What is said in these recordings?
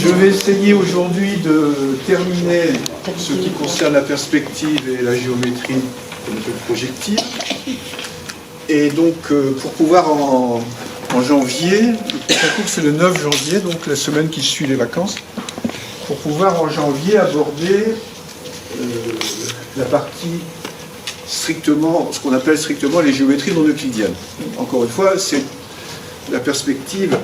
Je vais essayer aujourd'hui de terminer ce qui concerne la perspective et la géométrie de méthode projective. Et donc, pour pouvoir en janvier, le prochain cours c'est le 9 janvier, donc la semaine qui suit les vacances, pour pouvoir en janvier aborder la partie strictement, ce qu'on appelle strictement les géométries non euclidiennes. Encore une fois, c'est la perspective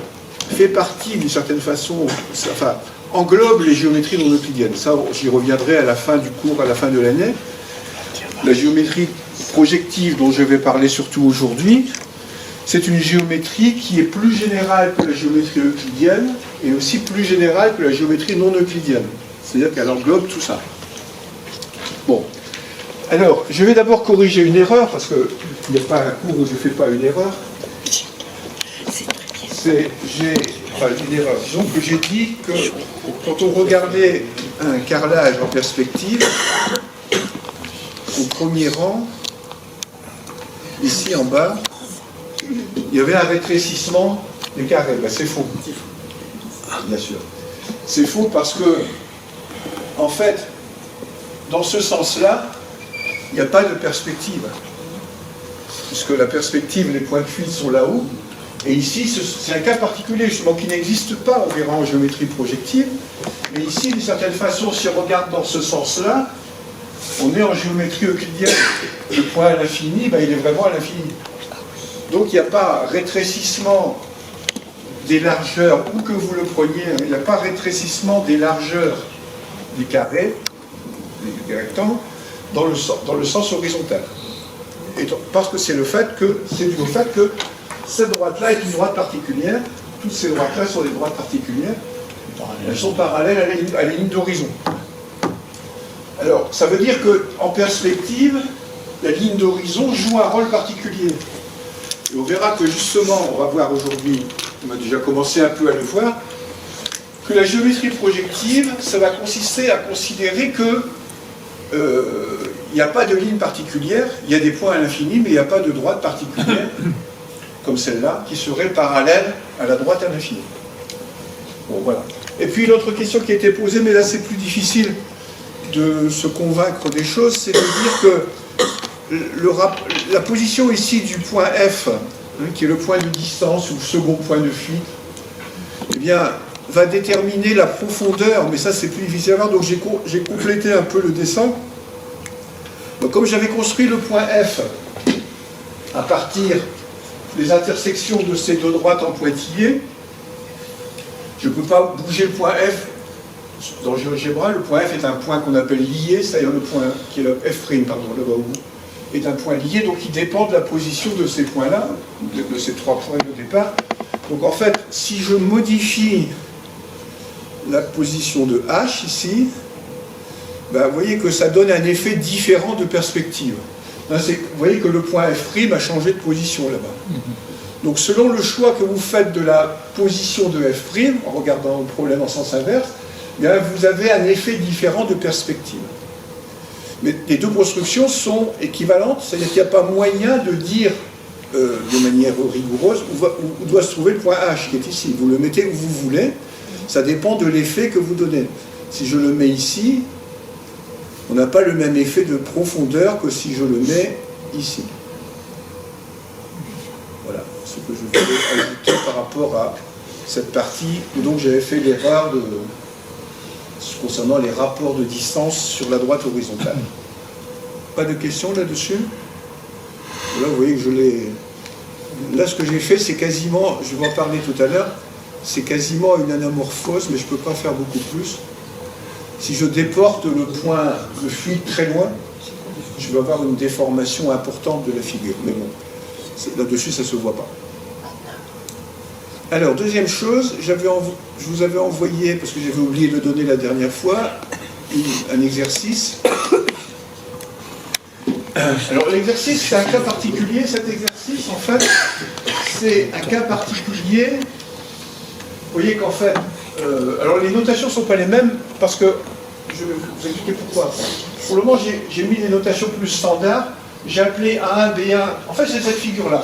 fait partie d'une certaine façon, enfin, englobe les géométries non euclidiennes. Ça, j'y reviendrai à la fin du cours, à la fin de l'année. La géométrie projective dont je vais parler surtout aujourd'hui, c'est une géométrie qui est plus générale que la géométrie euclidienne et aussi plus générale que la géométrie non euclidienne. C'est-à-dire qu'elle englobe tout ça. Bon. Alors, je vais d'abord corriger une erreur, parce qu'il n'y a pas un cours où je ne fais pas une erreur. Une erreur. Disons que j'ai dit que quand on regardait un carrelage en perspective, au premier rang, ici en bas, il y avait un rétrécissement des carrés. Ben, c'est faux. Bien sûr. C'est faux parce que, en fait, dans ce sens-là, il n'y a pas de perspective. Puisque la perspective, les points de fuite sont là-haut. Et ici, c'est un cas particulier, justement, qui n'existe pas, on verra en géométrie projective. Mais ici, d'une certaine façon, si on regarde dans ce sens-là, on est en géométrie euclidienne. Le point à l'infini, ben, il est vraiment à l'infini. Donc, il n'y a pas rétrécissement des largeurs, où que vous le preniez, il n'y a pas rétrécissement des largeurs des carrés, des rectangles, dans le sens horizontal. Et parce que c'est dû au fait que cette droite-là est une droite particulière. Toutes ces droites-là sont des droites particulières. Elles sont parallèles à la ligne d'horizon. Alors, ça veut dire qu'en perspective, la ligne d'horizon joue un rôle particulier. Et on verra que justement, on va voir aujourd'hui, on a déjà commencé un peu à le voir, que la géométrie projective, ça va consister à considérer que il n'y a pas de ligne particulière, il y a des points à l'infini, mais il n'y a pas de droite particulière, comme celle-là, qui serait parallèle à la droite à l'infini. Bon, voilà. Et puis l'autre question qui a été posée, mais là c'est plus difficile de se convaincre des choses, c'est de dire que la position ici du point F, qui est le point de distance ou le second point de fuite, eh bien, va déterminer la profondeur, mais ça c'est plus difficile à voir, donc j'ai complété un peu le dessin. Donc, comme j'avais construit le point F à partir des intersections de ces deux droites en pointillés, je ne peux pas bouger le point F dans GeoGebra. Le point F est un point qu'on appelle lié, c'est-à-dire le point qui est le F', pardon, là-bas au bout, est un point lié, donc il dépend de la position de ces points-là, de ces trois points de départ. Donc en fait, si je modifie la position de H ici, ben, vous voyez que ça donne un effet différent de perspective. Là, vous voyez que le point F' a changé de position là-bas. Donc selon le choix que vous faites de la position de F', en regardant le problème en sens inverse, bien, vous avez un effet différent de perspective. Mais les deux constructions sont équivalentes, c'est-à-dire qu'il n'y a pas moyen de dire de manière rigoureuse où doit se trouver le point H qui est ici. Vous le mettez où vous voulez, ça dépend de l'effet que vous donnez. Si je le mets ici, on n'a pas le même effet de profondeur que si je le mets ici. Voilà ce que je voulais ajouter par rapport à cette partie où donc j'avais fait l'erreur concernant les rapports de distance sur la droite horizontale. Pas de questions là-dessus? Là, vous voyez que je l'ai... Là, ce que j'ai fait, c'est quasiment, je vais en parler tout à l'heure, c'est quasiment une anamorphose, mais je ne peux pas faire beaucoup plus. Si je déporte le point de fuite très loin, je vais avoir une déformation importante de la figure. Mais bon, là-dessus, ça ne se voit pas. Alors, deuxième chose, je vous avais envoyé, parce que j'avais oublié de le donner la dernière fois, un exercice. Alors, l'exercice, c'est un cas particulier. Cet exercice, en fait, c'est un cas particulier. Vous voyez qu'en fait, alors les notations ne sont pas les mêmes, parce que, je vais vous expliquer pourquoi. Pour le moment, j'ai mis des notations plus standards. J'ai appelé A1, B1. En fait, c'est cette figure-là.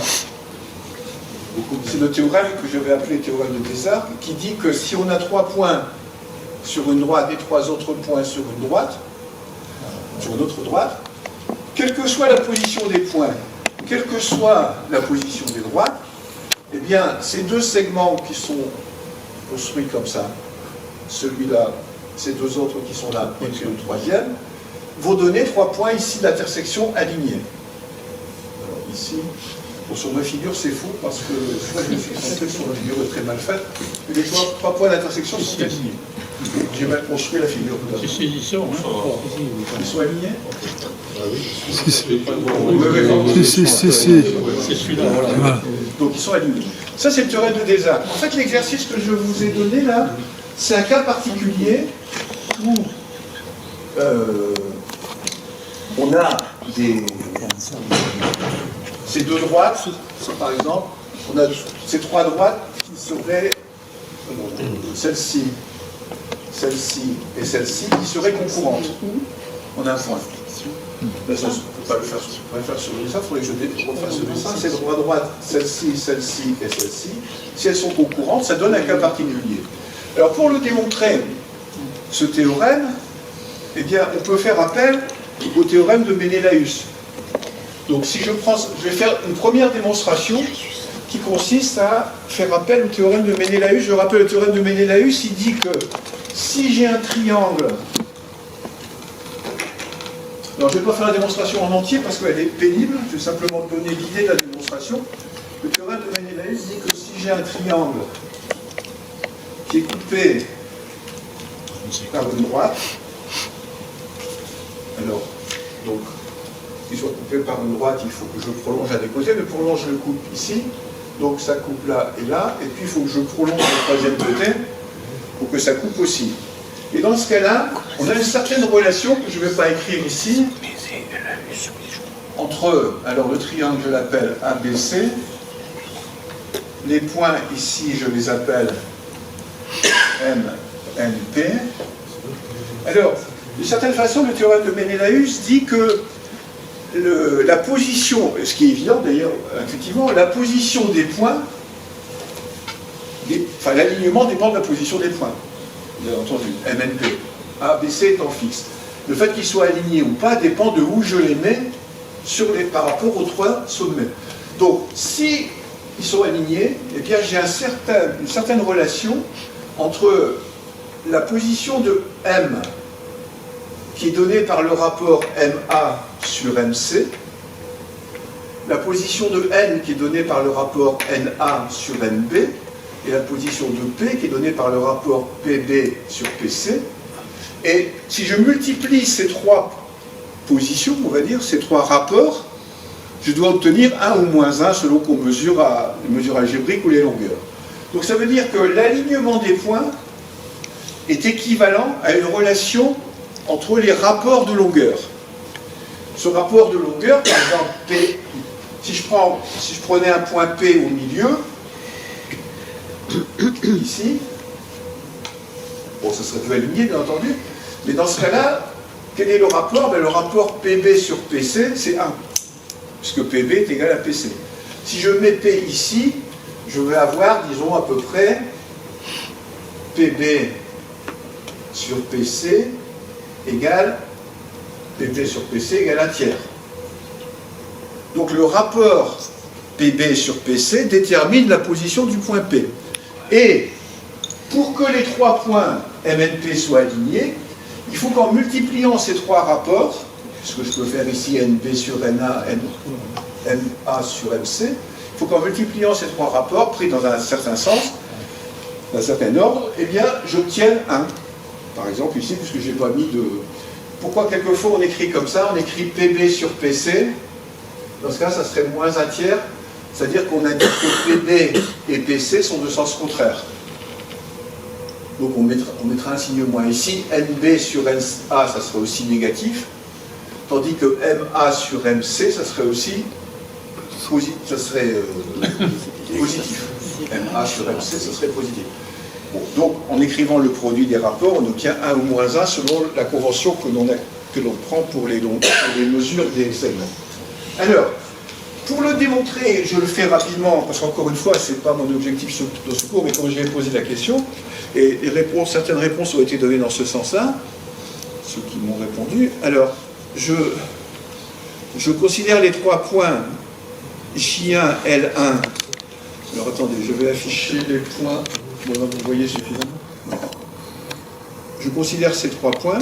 C'est le théorème que je vais appeler théorème de Desargues, qui dit que si on a 3 points sur une droite et 3 autres points sur une droite, sur une autre droite, quelle que soit la position des points, quelle que soit la position des droites, eh bien, ces deux segments qui sont construits comme ça, celui-là, ces deux autres qui sont là, et puis le troisième, vont donner 3 points ici d'intersection alignés. Alors ici, bon, sur ma figure c'est fou parce que je me suis trompé sur la figure très mal faite, mais les 3 points d'intersection sont alignés. J'ai mal construit la figure. Ils sont alignés? Si. C'est celui-là, voilà. Donc ils sont alignés. Ça c'est le théorème de Desargues. En fait l'exercice que je vous ai donné là, c'est un cas particulier où on a ces deux droites, par exemple, on a ces 3 droites qui seraient celle-ci, celle-ci et celle-ci qui seraient concurrentes. On a un point. Là, ça, on ne peut pas le faire sur le dessin, il faudrait que je refasse le dessin. Ces 3 droites, celle-ci, celle-ci et celle-ci, si elles sont concurrentes, ça donne un cas particulier. Alors pour le démontrer, ce théorème, eh bien, on peut faire appel au théorème de Ménélaüs. Donc si je vais faire une première démonstration qui consiste à faire appel au théorème de Ménélaüs. Je rappelle le théorème de Ménélaüs, il dit que si j'ai un triangle, alors je ne vais pas faire la démonstration en entier parce qu'elle est pénible, je vais simplement donner l'idée de la démonstration. Le théorème de Ménélaüs dit que si j'ai un triangle qui est coupé par une droite, alors, donc, qu'il soit coupé par une droite, il faut que je prolonge à des côtés, mais pour le moment je le coupe ici, donc ça coupe là et là, et puis il faut que je prolonge le troisième côté pour que ça coupe aussi. Et dans ce cas-là, on a une certaine relation que je ne vais pas écrire ici, entre, alors le triangle je l'appelle ABC, les points ici je les appelle M, NP. Alors, d'une certaine façon, le théorème de Ménélaüs dit que la position, ce qui est évident d'ailleurs, effectivement, la position des points, enfin l'alignement dépend de la position des points, bien entendu, MNP. A, B, C étant fixe. Le fait qu'ils soient alignés ou pas dépend de où je les mets par rapport aux 3 sommets. Donc, si ils sont alignés, eh bien j'ai une certaine relation entre la position de M, qui est donnée par le rapport MA sur MC, la position de N qui est donnée par le rapport NA sur NB, et la position de P qui est donnée par le rapport PB sur PC. Et si je multiplie ces 3 positions, on va dire, ces 3 rapports, je dois obtenir 1 ou moins 1 selon qu'on mesure à les mesures algébriques ou les longueurs. Donc ça veut dire que l'alignement des points est équivalent à une relation entre les rapports de longueur. Ce rapport de longueur, par exemple, P, si je prenais un point P au milieu, ici, bon, ça serait plus aligné, bien entendu, mais dans ce cas-là, quel est le rapport? Ben, le rapport PB sur PC, c'est 1, puisque PB est égal à PC. Si je mets P ici, je vais avoir, disons, à peu près PB sur PC égale PB sur PC égale 1/3. Donc le rapport PB sur PC détermine la position du point P. Et pour que les 3 points MNP soient alignés, il faut qu'en multipliant ces 3 rapports, ce que je peux faire ici NB sur NA, MA sur MC, il faut qu'en multipliant ces 3 rapports, pris dans un certain sens, dans un certain ordre, eh bien j'obtienne 1. Par exemple ici, puisque je n'ai pas mis de... Pourquoi quelquefois on écrit comme ça? On écrit PB sur PC. Dans ce cas, ça serait moins 1/3. C'est-à-dire qu'on a dit que PB et PC sont de sens contraire. Donc on mettra un signe moins ici. NB sur NA, ça serait aussi négatif. Tandis que MA sur MC, ça serait aussi positif. MA sur MC, ça serait positif. Bon, donc, en écrivant le produit des rapports, on obtient 1 ou moins 1 selon la convention que l'on prend pour les mesures des segments. Alors, pour le démontrer, je le fais rapidement, parce qu'encore une fois, ce n'est pas mon objectif dans ce cours, mais comme j'avais posé la question, et certaines réponses ont été données dans ce sens-là, ceux qui m'ont répondu. Alors, je considère les 3 points J1, L1. Alors attendez, je vais afficher les points. Bon, là, vous voyez suffisamment. Je considère ces 3 points.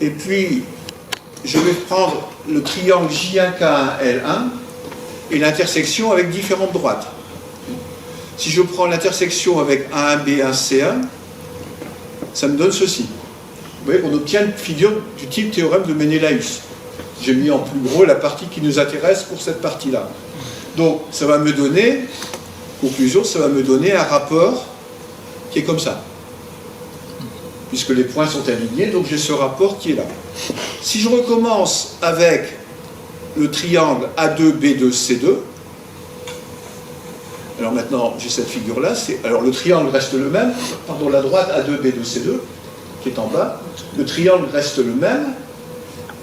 Et puis, je vais prendre le triangle J1, K1, L1 et l'intersection avec différentes droites. Si je prends l'intersection avec A1, B1, C1, ça me donne ceci. Vous voyez qu'on obtient une figure du type théorème de Ménélaüs. J'ai mis en plus gros la partie qui nous intéresse pour cette partie-là. Donc, ça va me donner, conclusion, ça va me donner un rapport qui est comme ça. Puisque les points sont alignés, donc j'ai ce rapport qui est là. Si je recommence avec le triangle A2, B2, C2, alors maintenant j'ai cette figure-là, alors le triangle reste le même, pardon, la droite A2, B2, C2, qui est en bas, le triangle reste le même,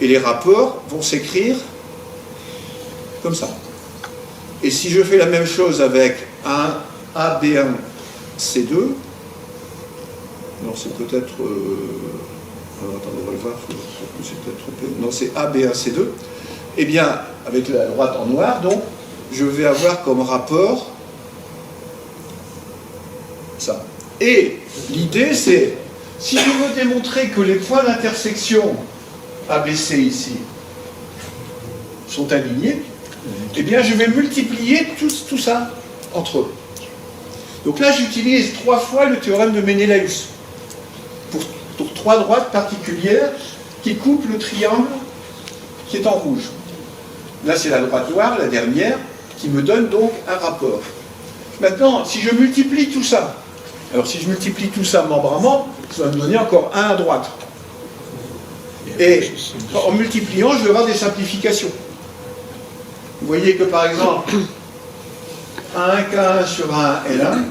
et les rapports vont s'écrire comme ça. Et si je fais la même chose avec un AB1, C2, alors c'est peut-être... attendez, on va le voir, c'est peut-être trompé. Non, c'est AB1, C2. Eh bien, avec la droite en noir, donc, je vais avoir comme rapport ça. Et l'idée, c'est, si je veux démontrer que les points d'intersection ABC ici sont alignés, eh bien, je vais multiplier tout ça entre eux. Donc là, j'utilise 3 fois le théorème de Ménélaüs pour 3 droites particulières qui coupent le triangle qui est en rouge. Là, c'est la droite noire, la dernière, qui me donne donc un rapport. Maintenant, si je multiplie tout ça, alors si je multiplie tout ça membre à membre, ça va me donner encore 1 à droite. Et en multipliant, je vais avoir des simplifications. Vous voyez que par exemple, 1 K1 sur 1 L1,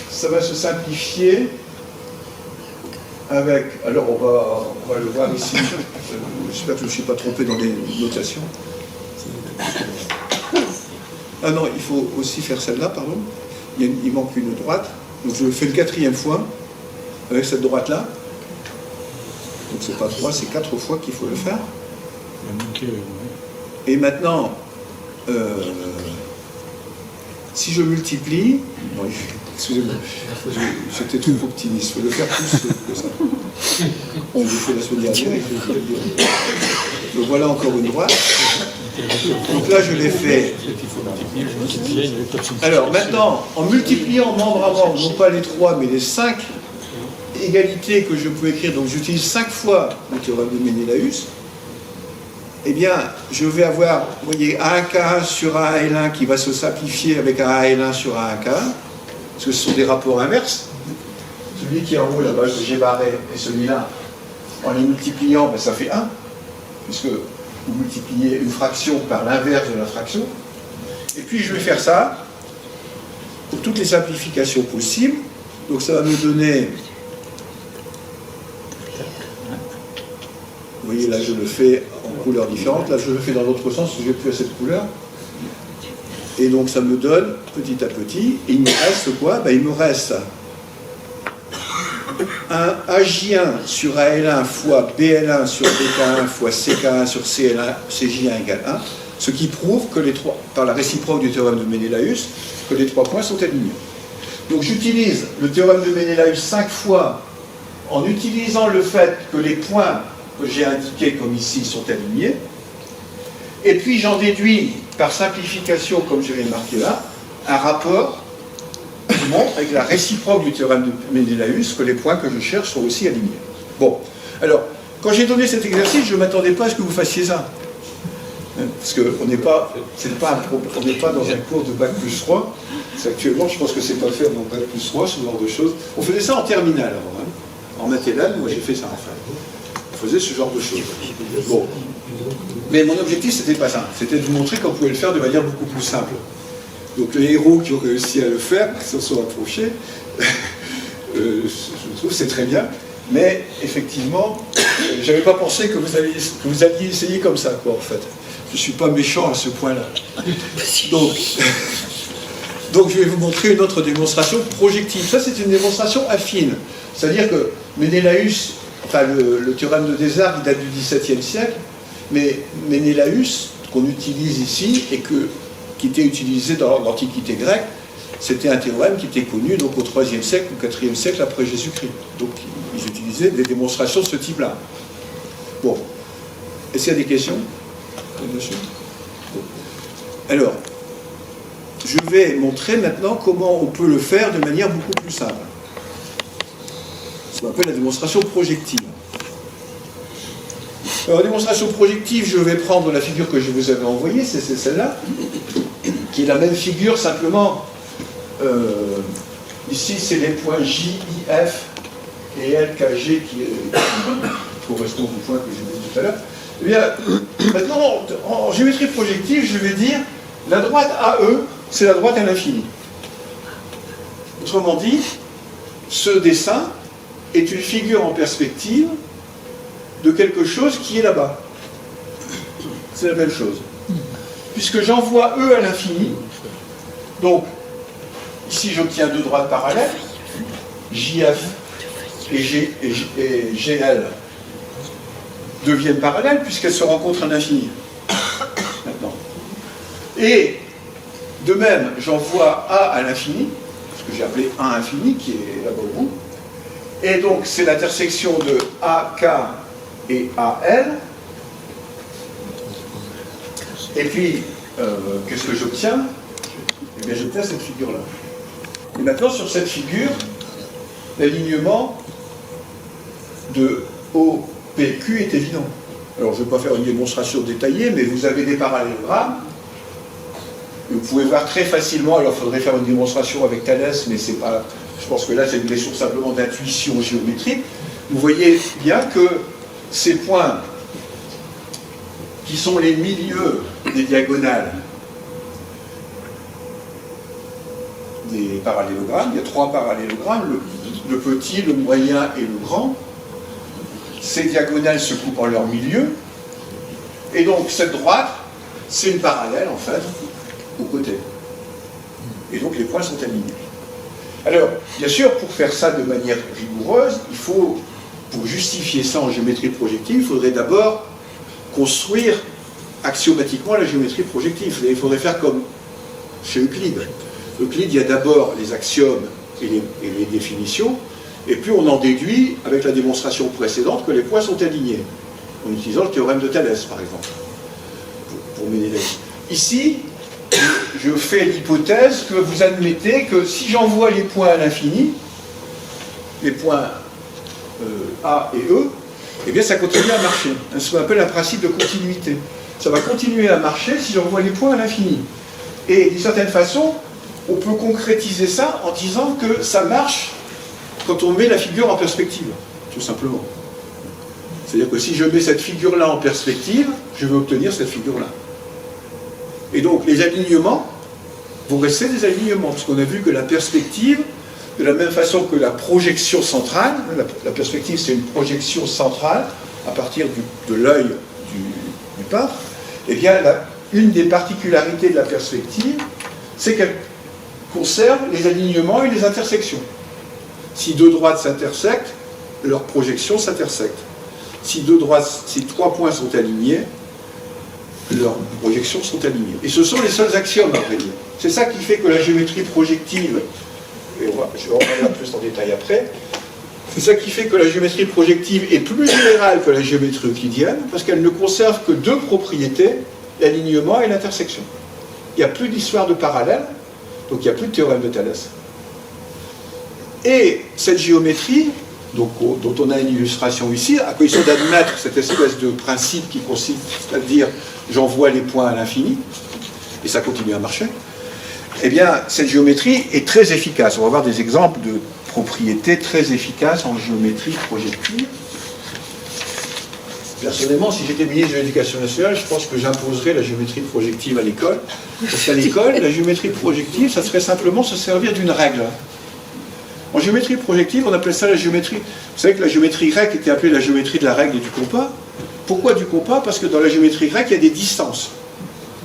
ça va se simplifier avec... Alors on va le voir ici. J'espère que je ne me suis pas trompé dans les notations. Ah non, il faut aussi faire celle-là, pardon. Il manque une droite. Donc je fais le 4e fois avec cette droite-là. Donc c'est pas 3, c'est 4 fois qu'il faut le faire. Et maintenant, si je multiplie... Non, excusez-moi, j'étais trop optimiste, il faut le faire plus que ça. Je l'ai fait la semaine dernière. Donc voilà encore une droite. Donc là, je l'ai fait. Alors maintenant, en multipliant membre à membre, non pas les 3, mais les 5 égalités que je peux écrire, donc j'utilise 5 fois le théorème de Ménélaüs, eh bien, je vais avoir, vous voyez, A1K1 sur A1L1 qui va se simplifier avec A1L1 sur A1K1, parce que ce sont des rapports inverses. Celui qui est en haut là-bas, que j'ai barré, et celui-là, en les multipliant, ben, ça fait 1, puisque vous multipliez une fraction par l'inverse de la fraction. Et puis je vais faire ça pour toutes les simplifications possibles. Donc ça va me donner... Vous voyez, là je le fais en couleurs différentes, là je le fais dans l'autre sens, parce que je n'ai plus assez de couleurs. Et donc ça me donne, petit à petit, et il me reste quoi? Ben, il me reste un AJ1 sur AL1 fois BL1 sur BK1 fois CK1 sur CL1, CJ1 égale 1, ce qui prouve que les 3, par la réciproque du théorème de Ménélaüs, que les 3 points sont alignés. Donc j'utilise le théorème de Ménélaüs 5 fois en utilisant le fait que les points que j'ai indiqués comme ici sont alignés, et puis j'en déduis par simplification, comme je l'ai marqué là, un rapport qui montre avec la réciproque du théorème de Ménélaüs que les points que je cherche sont aussi alignés. Bon, alors, quand j'ai donné cet exercice, je ne m'attendais pas à ce que vous fassiez ça. Parce qu'on n'est pas, on n'est pas dans un cours de Bac plus 3. Actuellement, je pense que c'est pas fait dans Bac plus 3, ce genre de choses. On faisait ça en terminale avant. Hein. En mathématiques, moi j'ai fait ça en fait. On faisait ce genre de choses. Bon. Mais mon objectif, c'était pas ça. C'était de vous montrer qu'on pouvait le faire de manière beaucoup plus simple. Donc les héros qui ont réussi à le faire, qui s'en sont approchés, je trouve que c'est très bien. Mais effectivement, j'avais pas pensé que vous alliez essayer comme ça, quoi, en fait. Je ne suis pas méchant à ce point-là. Donc, je vais vous montrer une autre démonstration projective. Ça, c'est une démonstration affine. C'est-à-dire que Ménélaüs, enfin, le théorème de Desargues, il date du XVIIe siècle, mais Ménélaüs, qu'on utilise ici, et qui était utilisé dans l'Antiquité grecque, c'était un théorème qui était connu donc, au IIIe siècle, au IVe siècle après Jésus-Christ. Donc, ils utilisaient des démonstrations de ce type-là. Bon. Est-ce qu'il y a des questions, monsieur? Bon. Alors, je vais montrer maintenant comment on peut le faire de manière beaucoup plus simple. Ce qu'on appelle la démonstration projective. Alors, la démonstration projective, je vais prendre la figure que je vous avais envoyée, c'est celle-là, qui est la même figure, simplement, ici, c'est les points J, I, F et L, K, G qui correspondent aux points que j'ai dit tout à l'heure. Eh bien, maintenant, en géométrie projective, je vais dire la droite AE, c'est la droite à l'infini. Autrement dit, ce dessin est une figure en perspective de quelque chose qui est là-bas. C'est la même chose. Puisque j'envoie E à l'infini, donc, ici j'obtiens deux droites parallèles, JF et GL deviennent parallèles puisqu'elles se rencontrent à l'infini. Maintenant. Et de même, j'envoie A à l'infini, ce que j'ai appelé A infini, qui est là-bas au bout. Et donc, c'est l'intersection de AK et AL. Et puis, qu'est-ce que j'obtiens? Eh bien, j'obtiens cette figure-là. Et maintenant, sur cette figure, l'alignement de OPQ est évident. Alors, je ne vais pas faire une démonstration détaillée, mais vous avez des parallélogrammes. Vous pouvez voir très facilement, alors il faudrait faire une démonstration avec Thalès, mais c'est pas. Je pense que là, c'est une question simplement d'intuition géométrique. Vous voyez bien que ces points qui sont les milieux des diagonales des parallélogrammes, il y a trois parallélogrammes, le petit, le moyen et le grand. Ces diagonales se coupent en leur milieu, et donc cette droite, c'est une parallèle en fait, au côté. Et donc les points sont alignés. Alors, bien sûr, pour faire ça de manière rigoureuse, il faut, pour justifier ça en géométrie projective, il faudrait d'abord construire axiomatiquement la géométrie projective. Il faudrait faire comme chez Euclide. Euclide, il y a d'abord les axiomes et les définitions, et puis on en déduit, avec la démonstration précédente, que les points sont alignés, en utilisant le théorème de Thalès, par exemple, pour Ménélaüs. Ici, je fais l'hypothèse que vous admettez que si j'envoie les points à l'infini, les points A et E, eh bien ça continue à marcher. C'est ce qu'on appelle un principe de continuité. Ça va continuer à marcher si j'envoie les points à l'infini. Et d'une certaine façon, on peut concrétiser ça en disant que ça marche quand on met la figure en perspective, tout simplement. C'est-à-dire que si je mets cette figure-là en perspective, je vais obtenir cette figure-là. Et donc, les alignements vont rester des alignements, parce qu'on a vu que la perspective, de la même façon que la projection centrale, la perspective c'est une projection centrale à partir de l'œil du peintre, eh bien, une des particularités de la perspective, c'est qu'elle conserve les alignements et les intersections. Si deux droites s'intersectent, leur projection s'intersecte. Si trois points sont alignés, leurs projections sont alignées. Et ce sont les seuls axiomes, à vrai dire. C'est ça qui fait que la géométrie projective, et je vais en parler plus en détail après, c'est ça qui fait que la géométrie projective est plus générale que la géométrie euclidienne, parce qu'elle ne conserve que deux propriétés, l'alignement et l'intersection. Il n'y a plus d'histoire de parallèle, donc il n'y a plus de théorème de Thalès. Et cette géométrie, dont on a une illustration ici, à condition d'admettre cette espèce de principe qui consiste à dire j'envoie les points à l'infini, et ça continue à marcher, eh bien, cette géométrie est très efficace. On va voir des exemples de propriétés très efficaces en géométrie projective. Personnellement, si j'étais ministre de l'Éducation nationale, je pense que j'imposerais la géométrie projective à l'école. Parce qu'à l'école, la géométrie projective, ça serait simplement se servir d'une règle. En géométrie projective, on appelle ça la géométrie. Vous savez que la géométrie grecque était appelée la géométrie de la règle et du compas. Pourquoi du compas? Parce que dans la géométrie grecque, il y a des distances.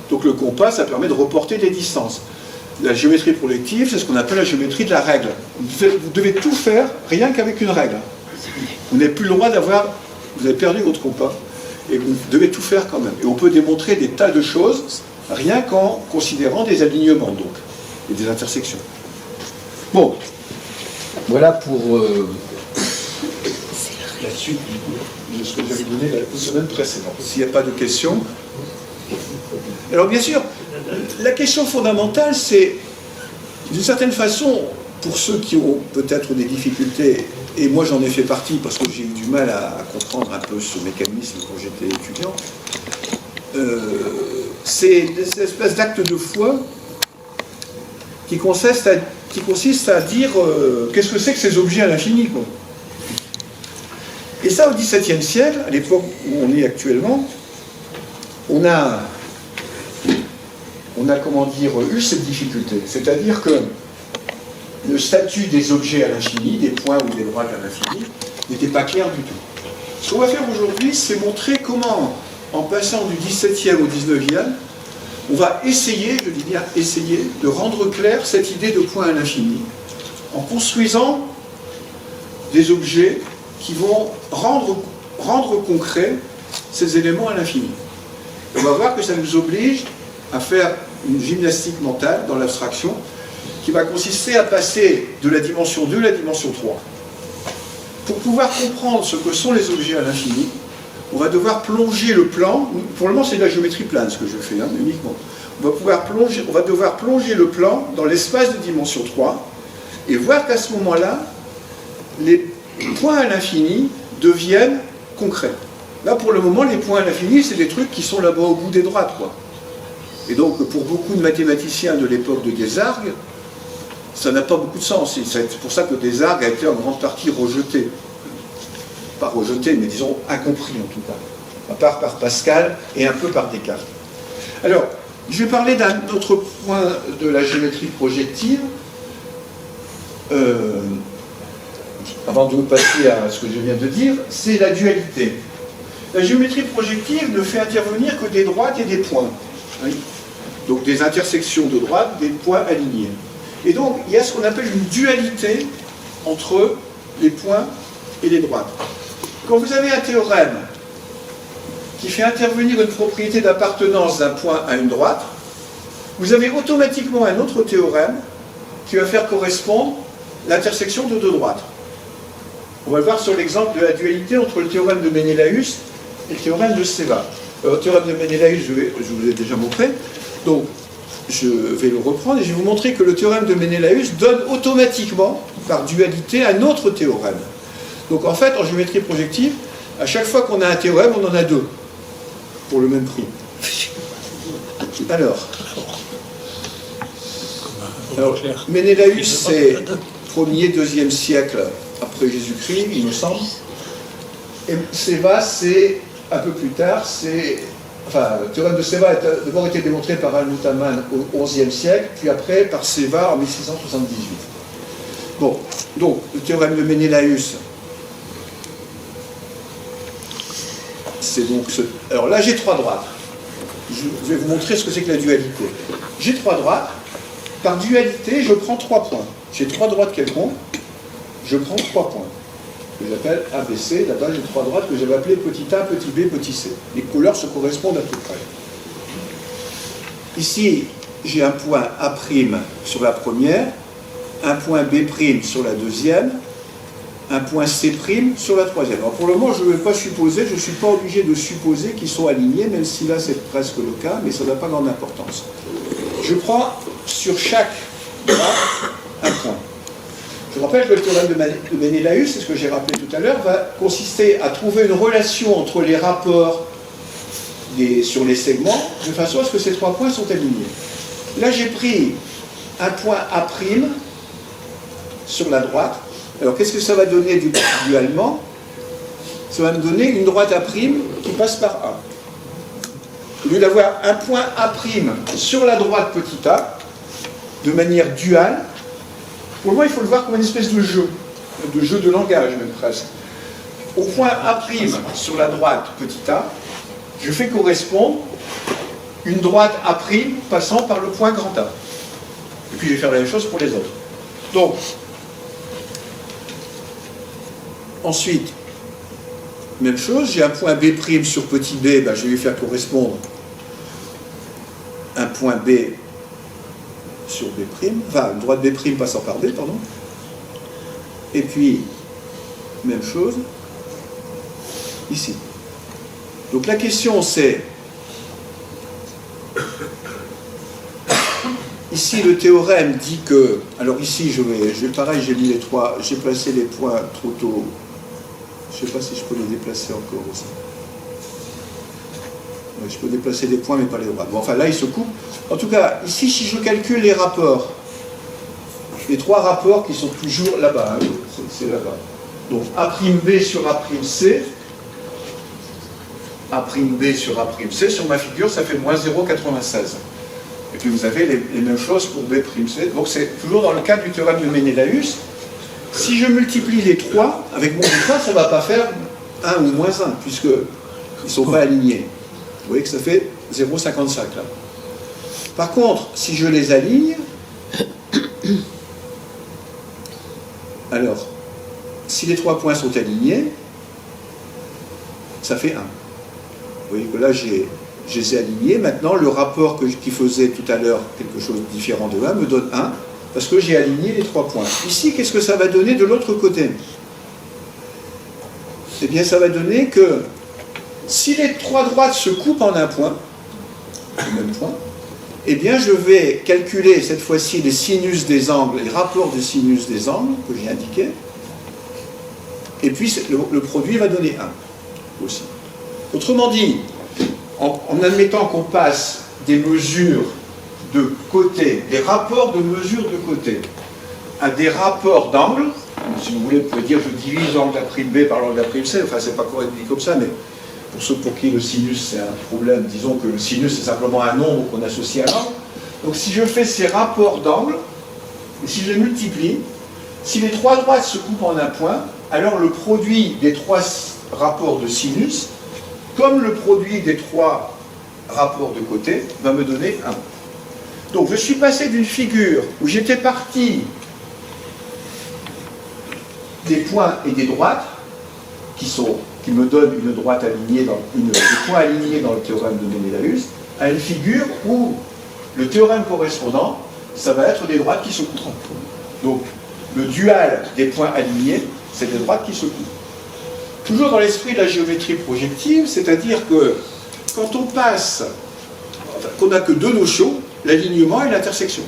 Donc le compas, ça permet de reporter des distances. La géométrie projective, c'est ce qu'on appelle la géométrie de la règle. Vous devez tout faire rien qu'avec une règle. Vous n'avez plus le droit d'avoir... Vous avez perdu votre compas. Et vous devez tout faire quand même. Et on peut démontrer des tas de choses rien qu'en considérant des alignements, donc, et des intersections. Bon, voilà pour la suite de ce que j'avais donné la semaine précédente. S'il n'y a pas de questions. Alors bien sûr, la question fondamentale, c'est, d'une certaine façon, pour ceux qui ont peut-être des difficultés, et moi j'en ai fait partie parce que j'ai eu du mal à comprendre un peu ce mécanisme quand j'étais étudiant, c'est des espèces d'actes de foi qui consistent à dire qu'est-ce que c'est que ces objets à l'infini, quoi. Et ça, au XVIIe siècle, à l'époque où on est actuellement, on a comment dire, eu cette difficulté. C'est-à-dire que le statut des objets à l'infini, des points ou des droites à l'infini, n'était pas clair du tout. Ce qu'on va faire aujourd'hui, c'est montrer comment, en passant du XVIIe au XIXe, on va essayer, je dis bien essayer, de rendre claire cette idée de point à l'infini, en construisant des objets qui vont rendre concret ces éléments à l'infini. On va voir que ça nous oblige à faire une gymnastique mentale dans l'abstraction qui va consister à passer de la dimension 2 à la dimension 3. Pour pouvoir comprendre ce que sont les objets à l'infini, on va devoir plonger le plan. Pour le moment, c'est de la géométrie plane ce que je fais, uniquement. On va devoir plonger le plan dans l'espace de dimension 3 et voir qu'à ce moment-là, les points à l'infini deviennent concrets. Là, pour le moment, les points à l'infini, c'est des trucs qui sont là-bas au bout des droites, quoi. Et donc, pour beaucoup de mathématiciens de l'époque de Desargues, ça n'a pas beaucoup de sens. C'est pour ça que Desargues a été en grande partie rejeté. Pas rejeté, mais disons incompris en tout cas. À part par Pascal et un peu par Descartes. Alors, je vais parler d'un autre point de la géométrie projective. Avant de passer à ce que je viens de dire, c'est la dualité. La géométrie projective ne fait intervenir que des droites et des points. Oui. Donc des intersections de droite, des points alignés. Et donc, il y a ce qu'on appelle une dualité entre les points et les droites. Quand vous avez un théorème qui fait intervenir une propriété d'appartenance d'un point à une droite, vous avez automatiquement un autre théorème qui va faire correspondre l'intersection de deux droites. On va le voir sur l'exemple de la dualité entre le théorème de Ménélaüs et le théorème de Ceva. Le théorème de Ménélaüs, je vous ai déjà montré. Donc, je vais le reprendre et je vais vous montrer que le théorème de Ménélaüs donne automatiquement, par dualité, un autre théorème. Donc, en fait, en géométrie projective, à chaque fois qu'on a un théorème, on en a deux, pour le même prix. Alors Ménélaüs, c'est 1er, 2e siècle après Jésus-Christ, il me semble. Et Ceva, c'est un peu plus tard, enfin, le théorème de Ceva a d'abord été démontré par Al-Mutaman au XIe siècle, puis après par Ceva en 1678. Bon, donc, le théorème de Ménélaüs, c'est donc ce... Alors là, j'ai trois droites. Je vais vous montrer ce que c'est que la dualité. J'ai trois droites. Par dualité, je prends 3 points. J'ai 3 droites quelconques, je prends 3 points. Que j'appelle ABC. Là-bas, j'ai 3 droites que j'avais appelées petit a, petit b, petit c. Les couleurs se correspondent à peu près. Ici, j'ai un point A' sur la première, un point B' sur la deuxième, un point C' sur la troisième. Alors pour le moment, je ne vais pas supposer, je ne suis pas obligé de supposer qu'ils sont alignés, même si là c'est presque le cas, mais ça n'a pas grande importance. Je prends sur chaque droite un point. Je rappelle que le théorème de Ménélaüs, c'est ce que j'ai rappelé tout à l'heure, va consister à trouver une relation entre les rapports sur les segments, de façon à ce que ces 3 points sont alignés. Là, j'ai pris un point A' sur la droite. Alors, qu'est-ce que ça va donner dualement? Ça va me donner une droite A' qui passe par A. Au lieu d'avoir un point A' sur la droite petit a, de manière duale, pour moi, il faut le voir comme une espèce de jeu de langage même presque. au point A' sur la droite petit a, je fais correspondre une droite A' passant par le point grand A. Et puis je vais faire la même chose pour les autres. Donc, ensuite, même chose, j'ai un point B' sur petit b, ben, je vais lui faire correspondre un point B sur B', enfin une droite B' passant par B, pardon. Et puis, même chose, ici. Donc la question c'est, ici le théorème dit que, alors ici pareil, j'ai mis les trois, j'ai placé les points trop tôt, je ne sais pas si je peux les déplacer encore aussi. Ouais, je peux déplacer des points mais pas les droites. Bon, enfin là ils se coupent. En tout cas, ici si je calcule les rapports, les trois rapports qui sont toujours là-bas, hein, c'est là-bas. Donc A'B sur A'C, A'B sur A'C, sur ma figure, ça fait moins 0,96. Et puis vous avez les mêmes choses pour B'C. Donc c'est toujours dans le cadre du théorème de Ménélaüs. Si je multiplie les trois, avec mon bulletin, ça ne va pas faire 1 ou moins 1, puisqu'ils ne sont pas alignés. Vous voyez que ça fait 0,55 là. Par contre, si je les aligne, alors, si les trois points sont alignés, ça fait 1. Vous voyez que là, je les ai alignés. Maintenant, le rapport qui faisait tout à l'heure quelque chose de différent de 1 me donne 1, parce que j'ai aligné les trois points. Ici, qu'est-ce que ça va donner de l'autre côté? Eh bien, ça va donner que si les trois droites se coupent en un point, le même point, eh bien, je vais calculer cette fois-ci les sinus des angles, les rapports de sinus des angles que j'ai indiqués, et puis le produit va donner 1 aussi. Autrement dit, en admettant qu'on passe des mesures de côté, des rapports de mesure de côté, à des rapports d'angle, si vous voulez, vous pouvez dire je divise l'angle A'B par l'angle A'C, enfin c'est pas correct dit comme ça, mais pour ceux pour qui le sinus c'est un problème, disons que le sinus c'est simplement un nombre qu'on associe à l'angle. Donc si je fais ces rapports d'angle, et si je les multiplie, si les trois droites se coupent en un point, alors le produit des trois rapports de sinus, comme le produit des trois rapports de côté, va me donner 1. Donc je suis passé d'une figure où j'étais parti des points et des droites, qui me donnent une droite alignée, des points alignés dans le théorème de Ménélaüs, à une figure où le théorème correspondant, ça va être des droites qui se coupent. Donc le dual des points alignés, c'est des droites qui se coupent. Toujours dans l'esprit de la géométrie projective, c'est-à-dire que quand on passe, qu'on n'a que deux notions, l'alignement et l'intersection.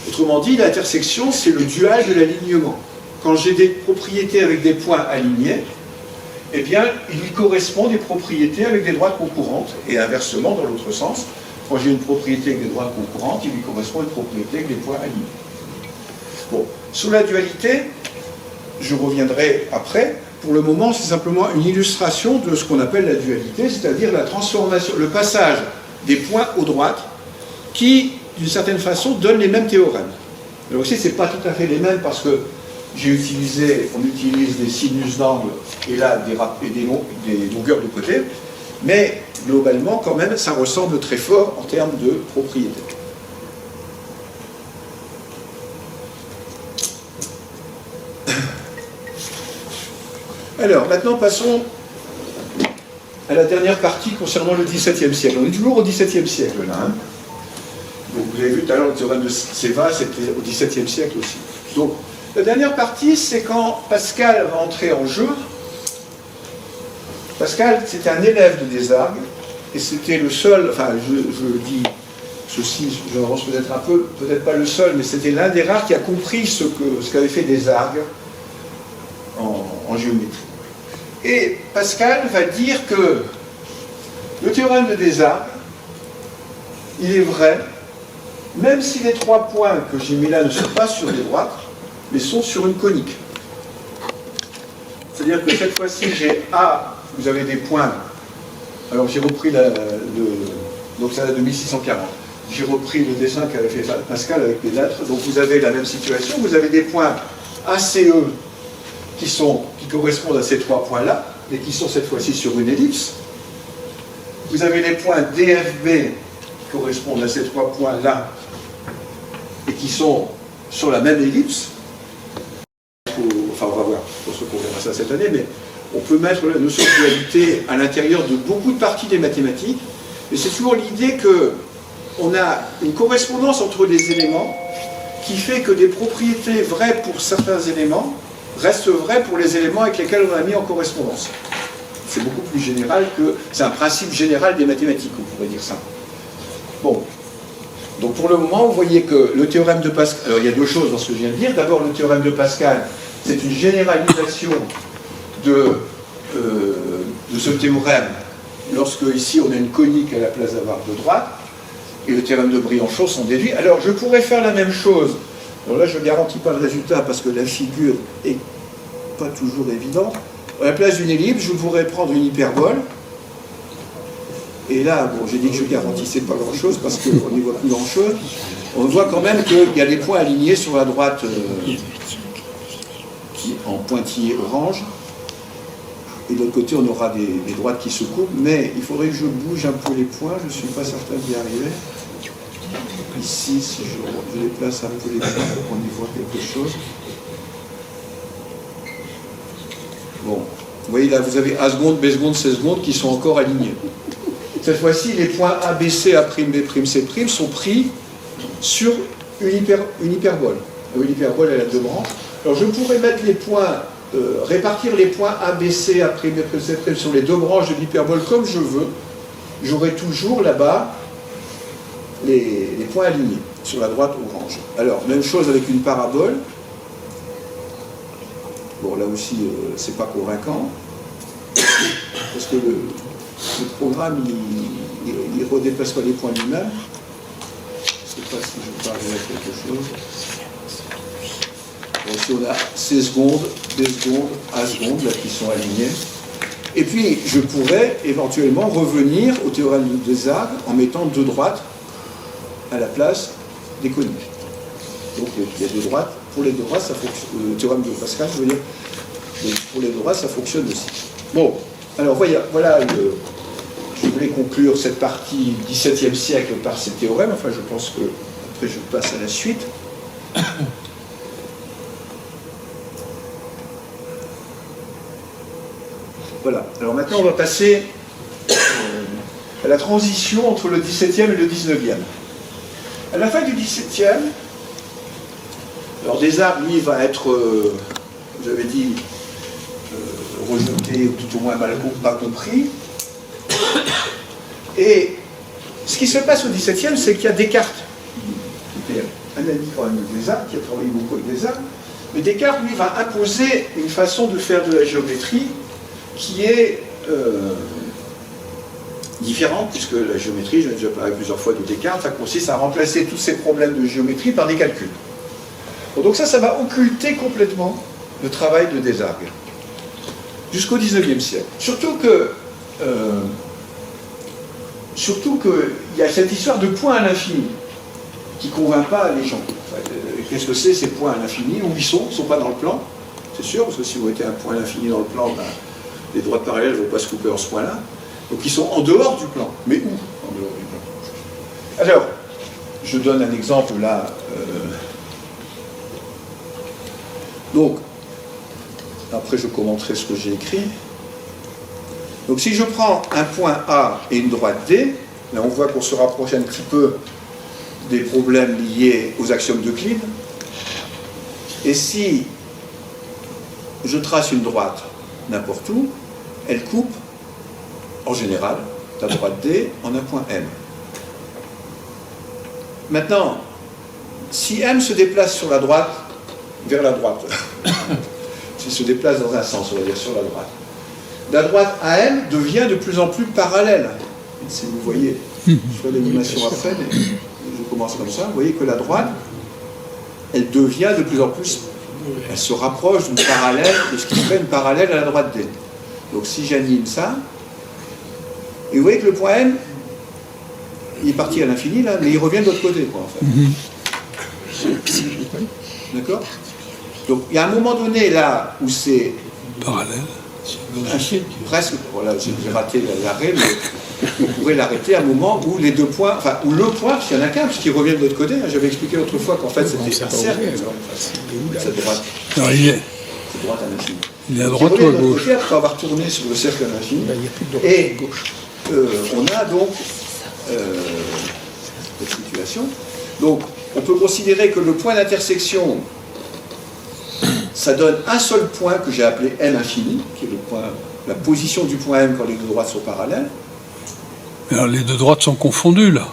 Autrement dit, l'intersection, c'est le dual de l'alignement. Quand j'ai des propriétés avec des points alignés, eh bien, il lui correspond des propriétés avec des droites concurrentes, et inversement, dans l'autre sens, quand j'ai une propriété avec des droites concurrentes, il lui correspond une propriété avec des points alignés. Bon, sur la dualité, je reviendrai après. Pour le moment, c'est simplement une illustration de ce qu'on appelle la dualité, c'est-à-dire la transformation, le passage des points aux droites, qui, d'une certaine façon, donnent les mêmes théorèmes. Alors aussi, ce n'est pas tout à fait les mêmes, parce que on utilise des sinus d'angle et là des longueurs de côté, mais globalement, quand même, ça ressemble très fort en termes de propriétés. Alors, maintenant, passons à la dernière partie concernant le XVIIe siècle. On est toujours au XVIIe siècle, là. Hein. Donc, vous avez vu tout à l'heure le théorème de Ceva, c'était au XVIIe siècle aussi. Donc, la dernière partie, c'est quand Pascal va entrer en jeu. Pascal, c'était un élève de Desargues, et c'était le seul, enfin, je dis ceci, je m'avance peut-être un peu, peut-être pas le seul, mais c'était l'un des rares qui a compris ce qu'avait fait Desargues en géométrie. Et Pascal va dire que le théorème de Desargues, il est vrai, même si les trois points que j'ai mis là ne sont pas sur des droites, mais sont sur une conique. C'est-à-dire que cette fois-ci, j'ai A, vous avez des points. Alors j'ai repris donc ça date de 1640. J'ai repris le dessin qu'avait fait Pascal avec les lettres. Donc vous avez la même situation. Vous avez des points ACE qui correspondent à ces 3 points-là, mais qui sont cette fois-ci sur une ellipse. Vous avez les points DFB qui correspondent à ces 3 points-là et qui sont sur la même ellipse. Enfin, on va voir, pour ceux qu'on verra ça cette année, mais on peut mettre la notion de dualité à l'intérieur de beaucoup de parties des mathématiques, mais c'est toujours l'idée qu'on a une correspondance entre les éléments qui fait que des propriétés vraies pour certains éléments restent vraies pour les éléments avec lesquels on a mis en correspondance. C'est beaucoup plus général que... C'est un principe général des mathématiques, on pourrait dire ça. Bon. Donc pour le moment, vous voyez que le théorème de Pascal... Alors il y a 2 choses dans ce que je viens de dire. D'abord, le théorème de Pascal, c'est une généralisation de ce théorème lorsque ici on a une conique à la place d'avoir de droite, et le théorème de Brianchot s'en déduit. Alors je pourrais faire la même chose. Alors là, je ne garantis pas le résultat parce que la figure n'est pas toujours évidente. À la place d'une ellipse, je pourrais prendre une hyperbole. Et là, bon, j'ai dit que je ne garantissais pas grand-chose parce qu'on n'y voit plus grand-chose. On voit quand même qu'il y a des points alignés sur la droite qui en pointillé orange. Et de l'autre côté, on aura des droites qui se coupent. Mais il faudrait que je bouge un peu les points. Je ne suis pas certain d'y arriver. Ici, si je déplace un peu les points pour qu'on y voit quelque chose. Bon, vous voyez là, vous avez A seconde, B seconde, C seconde qui sont encore alignés. Cette fois-ci, les points A, B, C, A', B', C' sont pris sur une hyperbole. Une hyperbole, elle a 2 branches. Alors je pourrais mettre les points, répartir les points A, B, C, A', B', C' sur les 2 branches de l'hyperbole comme je veux. J'aurai toujours là-bas les points alignés sur la droite orange. Alors, même chose avec une parabole. Bon, là aussi, c'est pas convaincant. Parce que le programme, il redéplace pas les points lui-même. Je ne sais pas si je peux arriver à quelque chose. Bon, ici, on a C seconde, B seconde, A seconde, là, qui sont alignés. Et puis, je pourrais éventuellement revenir au théorème de Desargues en mettant 2 droites à la place des coniques. Donc, il y a 2 droites. Pour les 2 droites, ça fonctionne. Le théorème de Pascal, je veux dire. Donc, pour les 2 droites, ça fonctionne aussi. Bon, alors voilà, je voulais conclure cette partie 17e siècle par ces théorèmes. Enfin, je pense que après, je passe à la suite. Voilà. Alors maintenant, on va passer à la transition entre le 17e et le 19e. À la fin du 17e, alors Desargues, lui, va être, vous avez dit, rejeté, ou tout au moins pas compris. Et ce qui se passe au 17e, c'est qu'il y a Descartes, qui était un ami quand même de Desargues, qui a travaillé beaucoup avec Desargues, mais Descartes, lui, va imposer une façon de faire de la géométrie qui est différente, puisque la géométrie, j'en ai déjà parlé plusieurs fois de Descartes, ça consiste à remplacer tous ces problèmes de géométrie par des calculs. Bon, donc ça va occulter complètement le travail de Desargues, jusqu'au 19e siècle. Surtout qu'il y a cette histoire de points à l'infini qui ne convainc pas les gens. Enfin, qu'est-ce que c'est ces points à l'infini? Où ils ne sont pas dans le plan, c'est sûr, parce que si vous mettez un point à l'infini dans le plan, ben, les droites parallèles ne vont pas se couper en ce point-là. Donc ils sont en dehors du plan. Mais où en dehors du plan? Alors, je donne un exemple là. Donc, après je commenterai ce que j'ai écrit. Donc si je prends un point A et une droite D, là on voit qu'on se rapproche un petit peu des problèmes liés aux axiomes d'Euclide. Et si je trace une droite n'importe où, elle coupe, en général, la droite D en un point M. Maintenant, si M se déplace sur la droite, vers la droite, s'il se déplace dans un sens, on va dire sur la droite AM devient de plus en plus parallèle. Et si vous voyez, je ferai l'animation après, mais je commence comme ça, vous voyez que la droite, elle devient de plus en plus, elle se rapproche d'une parallèle, de ce qui serait une parallèle à la droite D. Donc si j'anime ça, et vous voyez que le point M, il est parti à l'infini là, mais il revient de l'autre côté, quoi, en fait. D'accord? Donc il y a un moment donné là où c'est Parallèle. Presque, voilà, j'ai raté l'arrêt, mais on pourrait l'arrêter à un moment où les deux points, enfin, où le point, parce qu'il n'y en a qu'un, puisqu'il revient de l'autre côté, hein, j'avais expliqué l'autre fois qu'en fait c'était un cercle, cette droite. Alors, C'est droite à l'infini. il est à droite ou à gauche? Côté, après avoir tourné sur le cercle à l'infini, Il n'y a plus de droite et et de gauche. on a donc cette situation. Donc, on peut considérer que le point d'intersection, ça donne un seul point que j'ai appelé M infini, qui est le point, la position du point M quand les deux droites sont parallèles. Alors, les deux droites sont confondues, là,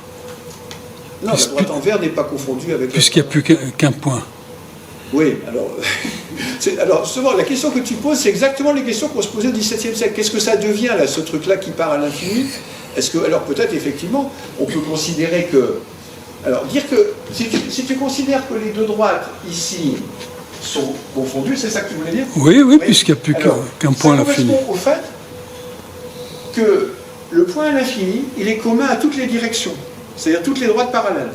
Non, la droite en vert n'est pas confondue avec... puisqu'il n'y a plus qu'un point. Oui, alors... alors, justement, la question que tu poses, c'est exactement les questions qu'on se posait au XVIIe siècle. Qu'est-ce que ça devient, là, ce truc-là qui part à l'infini? Est-ce que... Alors, peut-être, effectivement, on peut considérer que... Alors, dire que... Si tu considères que les deux droites, ici, sont confondues, c'est ça que tu voulais dire? Oui, puisqu'il n'y a plus qu'un point à l'infini. Ça correspond au fait que le point à l'infini, il est commun à toutes les directions, c'est-à-dire toutes les droites parallèles.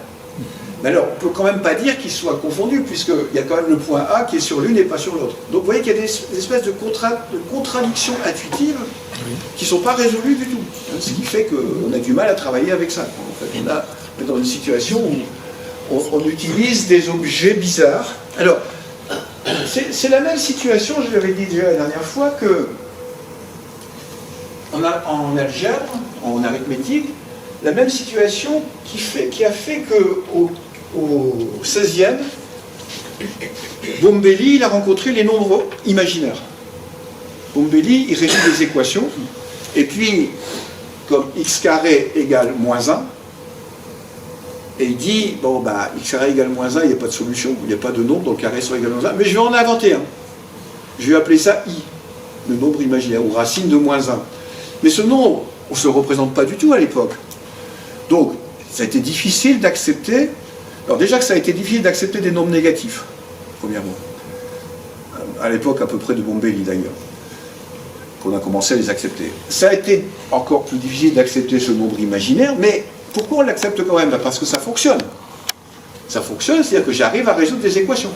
Mais alors, on ne peut quand même pas dire qu'ils soient confondus, puisqu'il y a quand même le point A qui est sur l'une et pas sur l'autre. Donc vous voyez qu'il y a des espèces de contradictions intuitives qui ne sont pas résolues du tout. Ce qui fait qu'on a du mal à travailler avec ça. En fait, on est dans une situation où on utilise des objets bizarres. Alors, c'est la même situation, je l'avais dit déjà la dernière fois, que en algèbre, en arithmétique, la même situation qui a fait qu'au XVIe, Bombelli il a rencontré les nombres imaginaires. Bombelli, il résout des équations, et puis, comme x carré égale moins 1, et il dit, bon, bah, x carré égale moins 1, il n'y a pas de solution, il n'y a pas de nombre dont le carré soit égal à moins 1, mais je vais en inventer un. Je vais appeler ça i, le nombre imaginaire, ou racine de moins 1. Mais ce nombre, on ne se le représente pas du tout à l'époque. Donc, ça a été difficile d'accepter. Alors déjà que ça a été difficile d'accepter des nombres négatifs, premièrement. À l'époque à peu près de Bombelli d'ailleurs, qu'on a commencé à les accepter. Ça a été encore plus difficile d'accepter ce nombre imaginaire, mais pourquoi on l'accepte quand même? Parce que ça fonctionne. Ça fonctionne, c'est-à-dire que j'arrive à résoudre des équations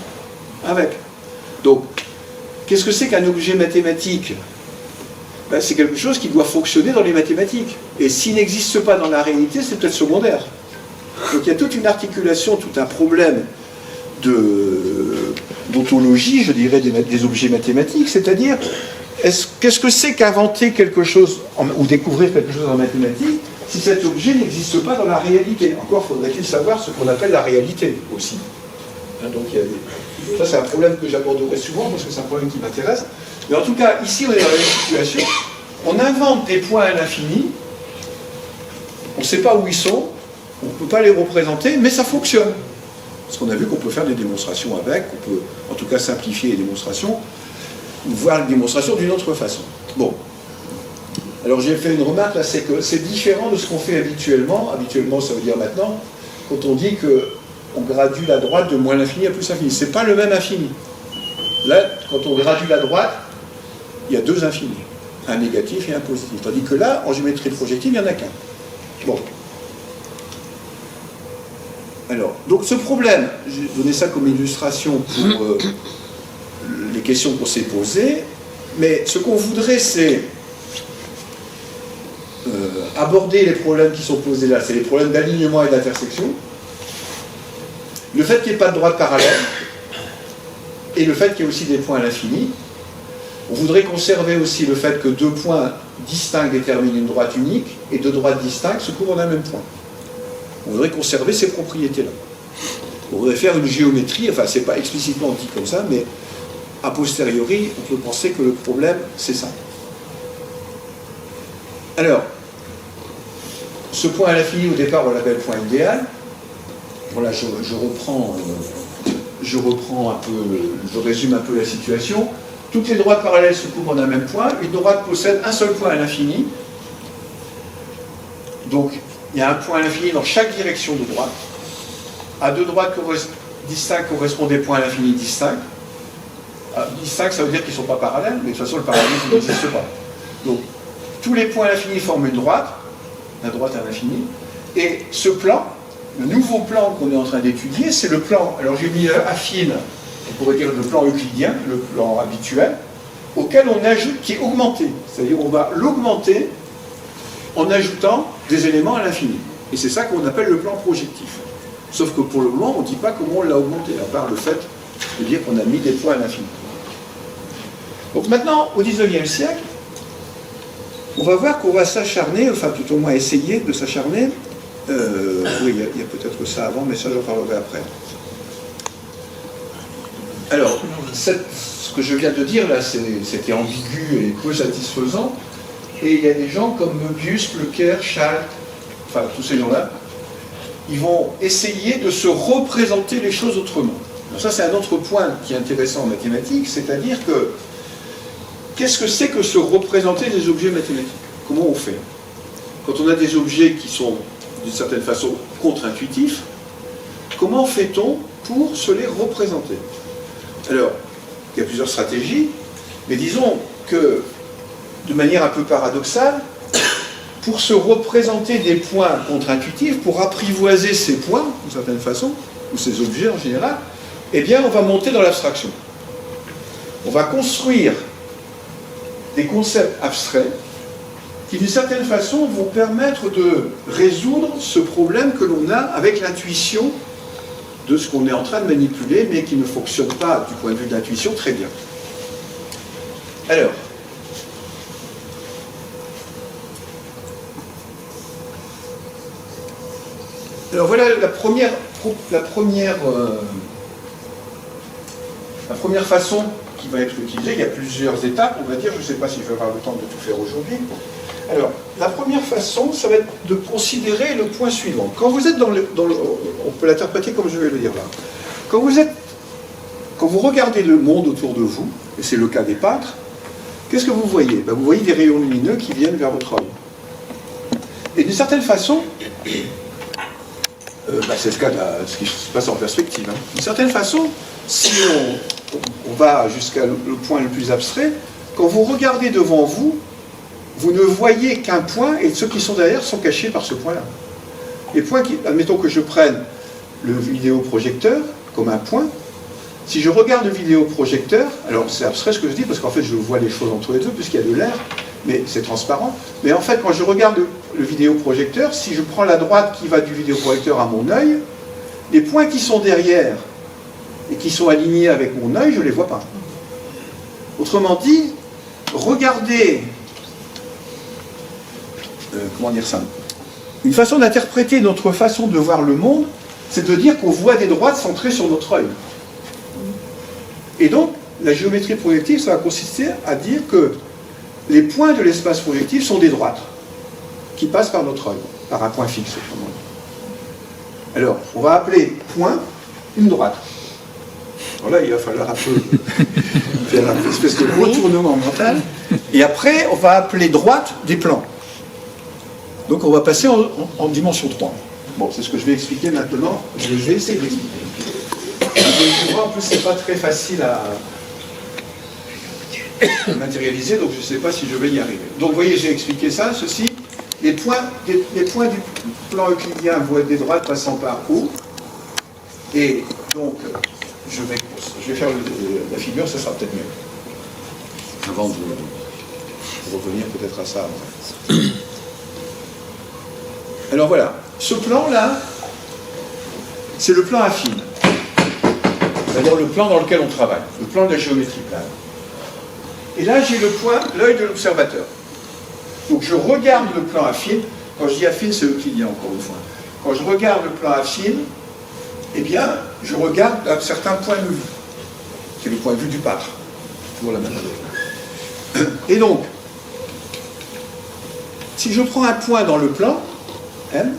avec. Donc, qu'est-ce que c'est qu'un objet mathématique? Ben, c'est quelque chose qui doit fonctionner dans les mathématiques. Et s'il n'existe pas dans la réalité, c'est peut-être secondaire. Donc il y a toute une articulation, tout un problème d'ontologie, je dirais, des objets mathématiques. C'est-à-dire, qu'est-ce que c'est qu'inventer quelque chose, ou découvrir quelque chose en mathématiques, si cet objet n'existe pas dans la réalité? Encore faudrait-il savoir ce qu'on appelle la réalité aussi. Hein, donc, ça, c'est un problème que j'aborderai souvent, parce que c'est un problème qui m'intéresse. Mais en tout cas, ici, on est dans la même situation. On invente des points à l'infini. On ne sait pas où ils sont. On ne peut pas les représenter, mais ça fonctionne. Parce qu'on a vu qu'on peut faire des démonstrations avec. On peut, en tout cas, simplifier les démonstrations. Ou voir les démonstrations d'une autre façon. Bon. Alors, j'ai fait une remarque, là, c'est que c'est différent de ce qu'on fait habituellement. Habituellement, ça veut dire maintenant, quand on dit qu'on gradue la droite de moins l'infini à plus l'infini. Ce n'est pas le même infini. Là, quand on gradue la droite, il y a deux infinis, un négatif et un positif. Tandis que là, en géométrie projective, il n'y en a qu'un. Bon. Alors, donc ce problème, j'ai donné ça comme illustration pour les questions qu'on s'est posées, mais ce qu'on voudrait, c'est aborder les problèmes qui sont posés là, c'est les problèmes d'alignement et d'intersection, le fait qu'il n'y ait pas de droite parallèle, et le fait qu'il y ait aussi des points à l'infini. On voudrait conserver aussi le fait que deux points distincts déterminent une droite unique et deux droites distinctes se couvrent d'un même point. On voudrait conserver ces propriétés-là. On voudrait faire une géométrie, enfin c'est pas explicitement dit comme ça, mais a posteriori, on peut penser que le problème, c'est ça. Alors, ce point à l'infini, au départ, on l'appelle point idéal. Voilà, je reprends un peu, je résume un peu la situation. Toutes les droites parallèles se couvrent d'un même point. Une droite possède un seul point à l'infini. Donc, il y a un point à l'infini dans chaque direction de droite. À deux droites distinctes correspondent des points à l'infini distincts. Distincts, ça veut dire qu'ils ne sont pas parallèles, mais de toute façon, le parallélisme n'existe pas. Donc, tous les points à l'infini forment une droite à l'infini. Et ce plan, le nouveau plan qu'on est en train d'étudier, c'est le plan, alors j'ai mis affine, on pourrait dire le plan euclidien, le plan habituel, auquel on ajoute, qui est augmenté. C'est-à-dire on va l'augmenter en ajoutant des éléments à l'infini. Et c'est ça qu'on appelle le plan projectif. Sauf que pour le moment, on ne dit pas comment on l'a augmenté, à part le fait de dire qu'on a mis des points à l'infini. Donc maintenant, au XIXe siècle, on va voir qu'on va s'acharner, enfin tout au moins essayer de s'acharner. Oui, il y a peut-être ça avant, mais ça j'en parlerai après. Alors, ce que je viens de dire là, c'était ambigu et peu satisfaisant. Et il y a des gens comme Möbius, Lequer, Schalk, enfin tous ces gens-là, ils vont essayer de se représenter les choses autrement. Alors ça, c'est un autre point qui est intéressant en mathématiques, c'est-à-dire que qu'est-ce que c'est que se représenter des objets mathématiques? Comment on fait? Quand on a des objets qui sont d'une certaine façon contre-intuitifs, comment fait-on pour se les représenter? Alors, il y a plusieurs stratégies, mais disons que, de manière un peu paradoxale, pour se représenter des points contre-intuitifs, pour apprivoiser ces points, d'une certaine façon, ou ces objets en général, eh bien, on va monter dans l'abstraction. On va construire des concepts abstraits qui, d'une certaine façon, vont permettre de résoudre ce problème que l'on a avec l'intuition de ce qu'on est en train de manipuler, mais qui ne fonctionne pas, du point de vue de l'intuition, très bien. Alors, voilà la première façon qui va être utilisée. Il y a plusieurs étapes, on va dire. Je ne sais pas si je vais avoir le temps de tout faire aujourd'hui. Alors, la première façon, ça va être de considérer le point suivant. Quand vous êtes on peut l'interpréter comme je vais le dire là. Quand vous regardez le monde autour de vous, et c'est le cas des peintres, qu'est-ce que vous voyez? Ben, vous voyez des rayons lumineux qui viennent vers votre œil. Et d'une certaine façon, c'est le cas de ce qui se passe en perspective. Hein. D'une certaine façon, si on va jusqu'à le point le plus abstrait, quand vous regardez devant vous, vous ne voyez qu'un point, et ceux qui sont derrière sont cachés par ce point-là. Les points admettons que je prenne le vidéoprojecteur comme un point. Si je regarde le vidéoprojecteur, alors c'est abstrait ce que je dis, parce qu'en fait je vois les choses entre les deux, puisqu'il y a de l'air, mais c'est transparent. Mais en fait, quand je regarde le vidéoprojecteur, si je prends la droite qui va du vidéoprojecteur à mon œil, les points qui sont derrière et qui sont alignés avec mon œil, je ne les vois pas. Autrement dit, regardez, comment dire ça? Une façon d'interpréter notre façon de voir le monde, c'est de dire qu'on voit des droites centrées sur notre œil. Et donc, la géométrie projective, ça va consister à dire que les points de l'espace projectif sont des droites qui passent par notre œil, par un point fixe, autrement dit. Alors, on va appeler point une droite. Alors là, il va falloir un peu faire une espèce de retournement mental. Et après, on va appeler droite des plans. Donc, on va passer en dimension 3. Bon, c'est ce que je vais expliquer maintenant. Je vais essayer d'expliquer. En plus, c'est pas très facile à matérialiser, donc je ne sais pas si je vais y arriver. Donc, vous voyez, j'ai expliqué ça, ceci. Les points du plan euclidien vont être des droites passant par O. Et donc, je vais faire la figure, ça sera peut-être mieux. Avant de revenir peut-être à ça. Alors voilà, ce plan-là, c'est le plan affine. C'est-à-dire le plan dans lequel on travaille, le plan de la géométrie plane. Et là, j'ai l'œil de l'observateur. Donc je regarde le plan affine. Quand je dis affine, c'est euclidien, encore une fois. Quand je regarde le plan affine, eh bien, je regarde un certain point de vue, qui est le point de vue du peintre. Toujours la même chose. Et donc, si je prends un point dans le plan, M,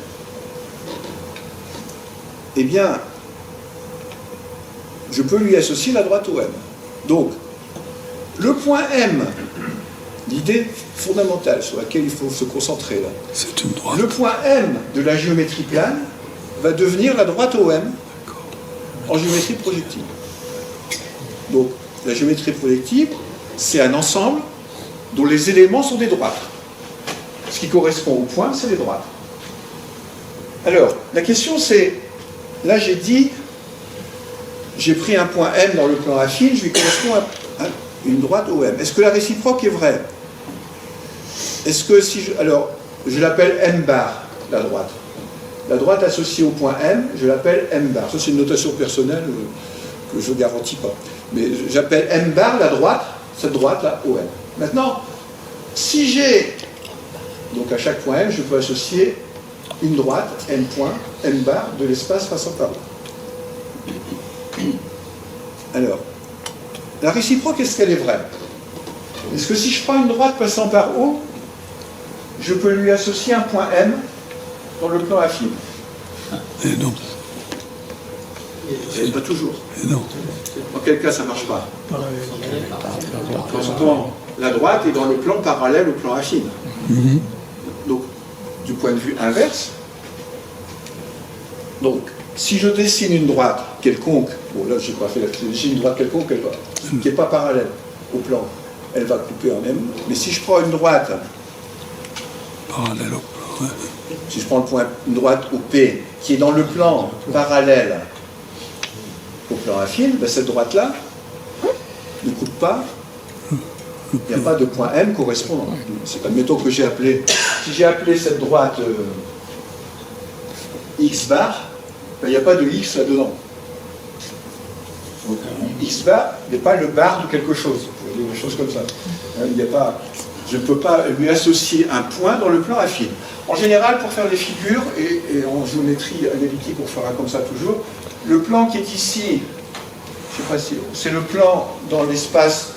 eh bien, je peux lui associer la droite au M. Donc, le point M, l'idée fondamentale sur laquelle il faut se concentrer là, c'est une droite. Le point M de la géométrie plane va devenir la droite OM en géométrie projective. Donc, la géométrie projective, c'est un ensemble dont les éléments sont des droites. Ce qui correspond au point, c'est les droites. Alors, la question c'est, là j'ai dit, j'ai pris un point M dans le plan affine, je lui correspond une droite OM. Est-ce que la réciproque est vraie? Est-ce que si je... Alors, je l'appelle M bar, la droite. La droite associée au point M, je l'appelle M bar. Ça, c'est une notation personnelle que je ne garantis pas. Mais j'appelle M bar la droite, cette droite-là, OM. Maintenant, si j'ai... Donc, à chaque point M, je peux associer une droite, M point, M bar, de l'espace passant par O. Alors, la réciproque, est-ce qu'elle est vraie? Est-ce que si je prends une droite passant par O, je peux lui associer un point M dans le plan affine? Et non. Et pas toujours. Et non. Dans quel cas ça ne marche pas? Quand la droite est dans le plan parallèle au plan affine. Donc, du point de vue inverse, donc, si je dessine une droite quelconque, bon là j'ai pas fait la dessine une droite quelconque qui n'est pas parallèle au plan, elle va couper en M. Mais si je prends une droite, Parallèle au plan, ouais. si je prends une droite au P qui est dans le plan parallèle au plan affine, ben cette droite-là ne coupe pas. Il n'y a pas de point M correspondant. Admettons que j'ai appelé, si j'ai appelé cette droite X bar, ben, il n'y a pas de X là-dedans. X bar n'est pas le bar de quelque chose. Des choses comme ça. Il n'y a pas, je ne peux pas lui associer un point dans le plan affine. En général, pour faire des figures, et en géométrie analytique, on fera comme ça toujours, le plan qui est ici, je sais pas si c'est le plan dans l'espace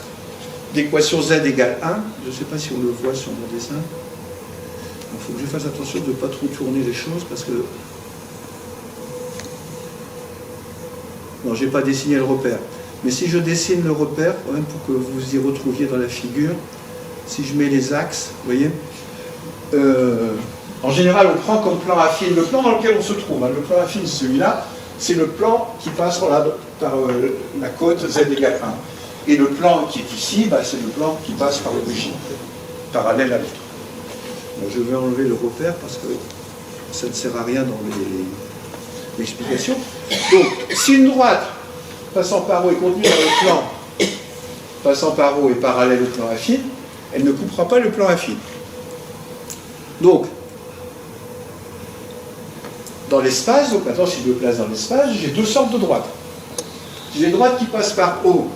d'équation z égale 1. Je ne sais pas si on le voit sur mon dessin. Il faut que je fasse attention de ne pas trop tourner les choses parce que... Non, je n'ai pas dessiné le repère. Mais si je dessine le repère, quand même pour que vous y retrouviez dans la figure, si je mets les axes, vous voyez, en général, on prend comme plan affine le plan dans lequel on se trouve. Hein, le plan affine, celui-là, c'est le plan qui passe par la côte z égale 1. Et le plan qui est ici, bah, c'est le plan qui passe par l'origine, parallèle à l'autre. Je vais enlever le repère parce que ça ne sert à rien dans l'explication. Donc, si une droite passant par O est contenue dans le plan passant par O est parallèle au plan affine, elle ne coupera pas le plan affine. Donc, dans l'espace, donc maintenant si je me place dans l'espace, j'ai deux sortes de droites. J'ai les droites qui passent par O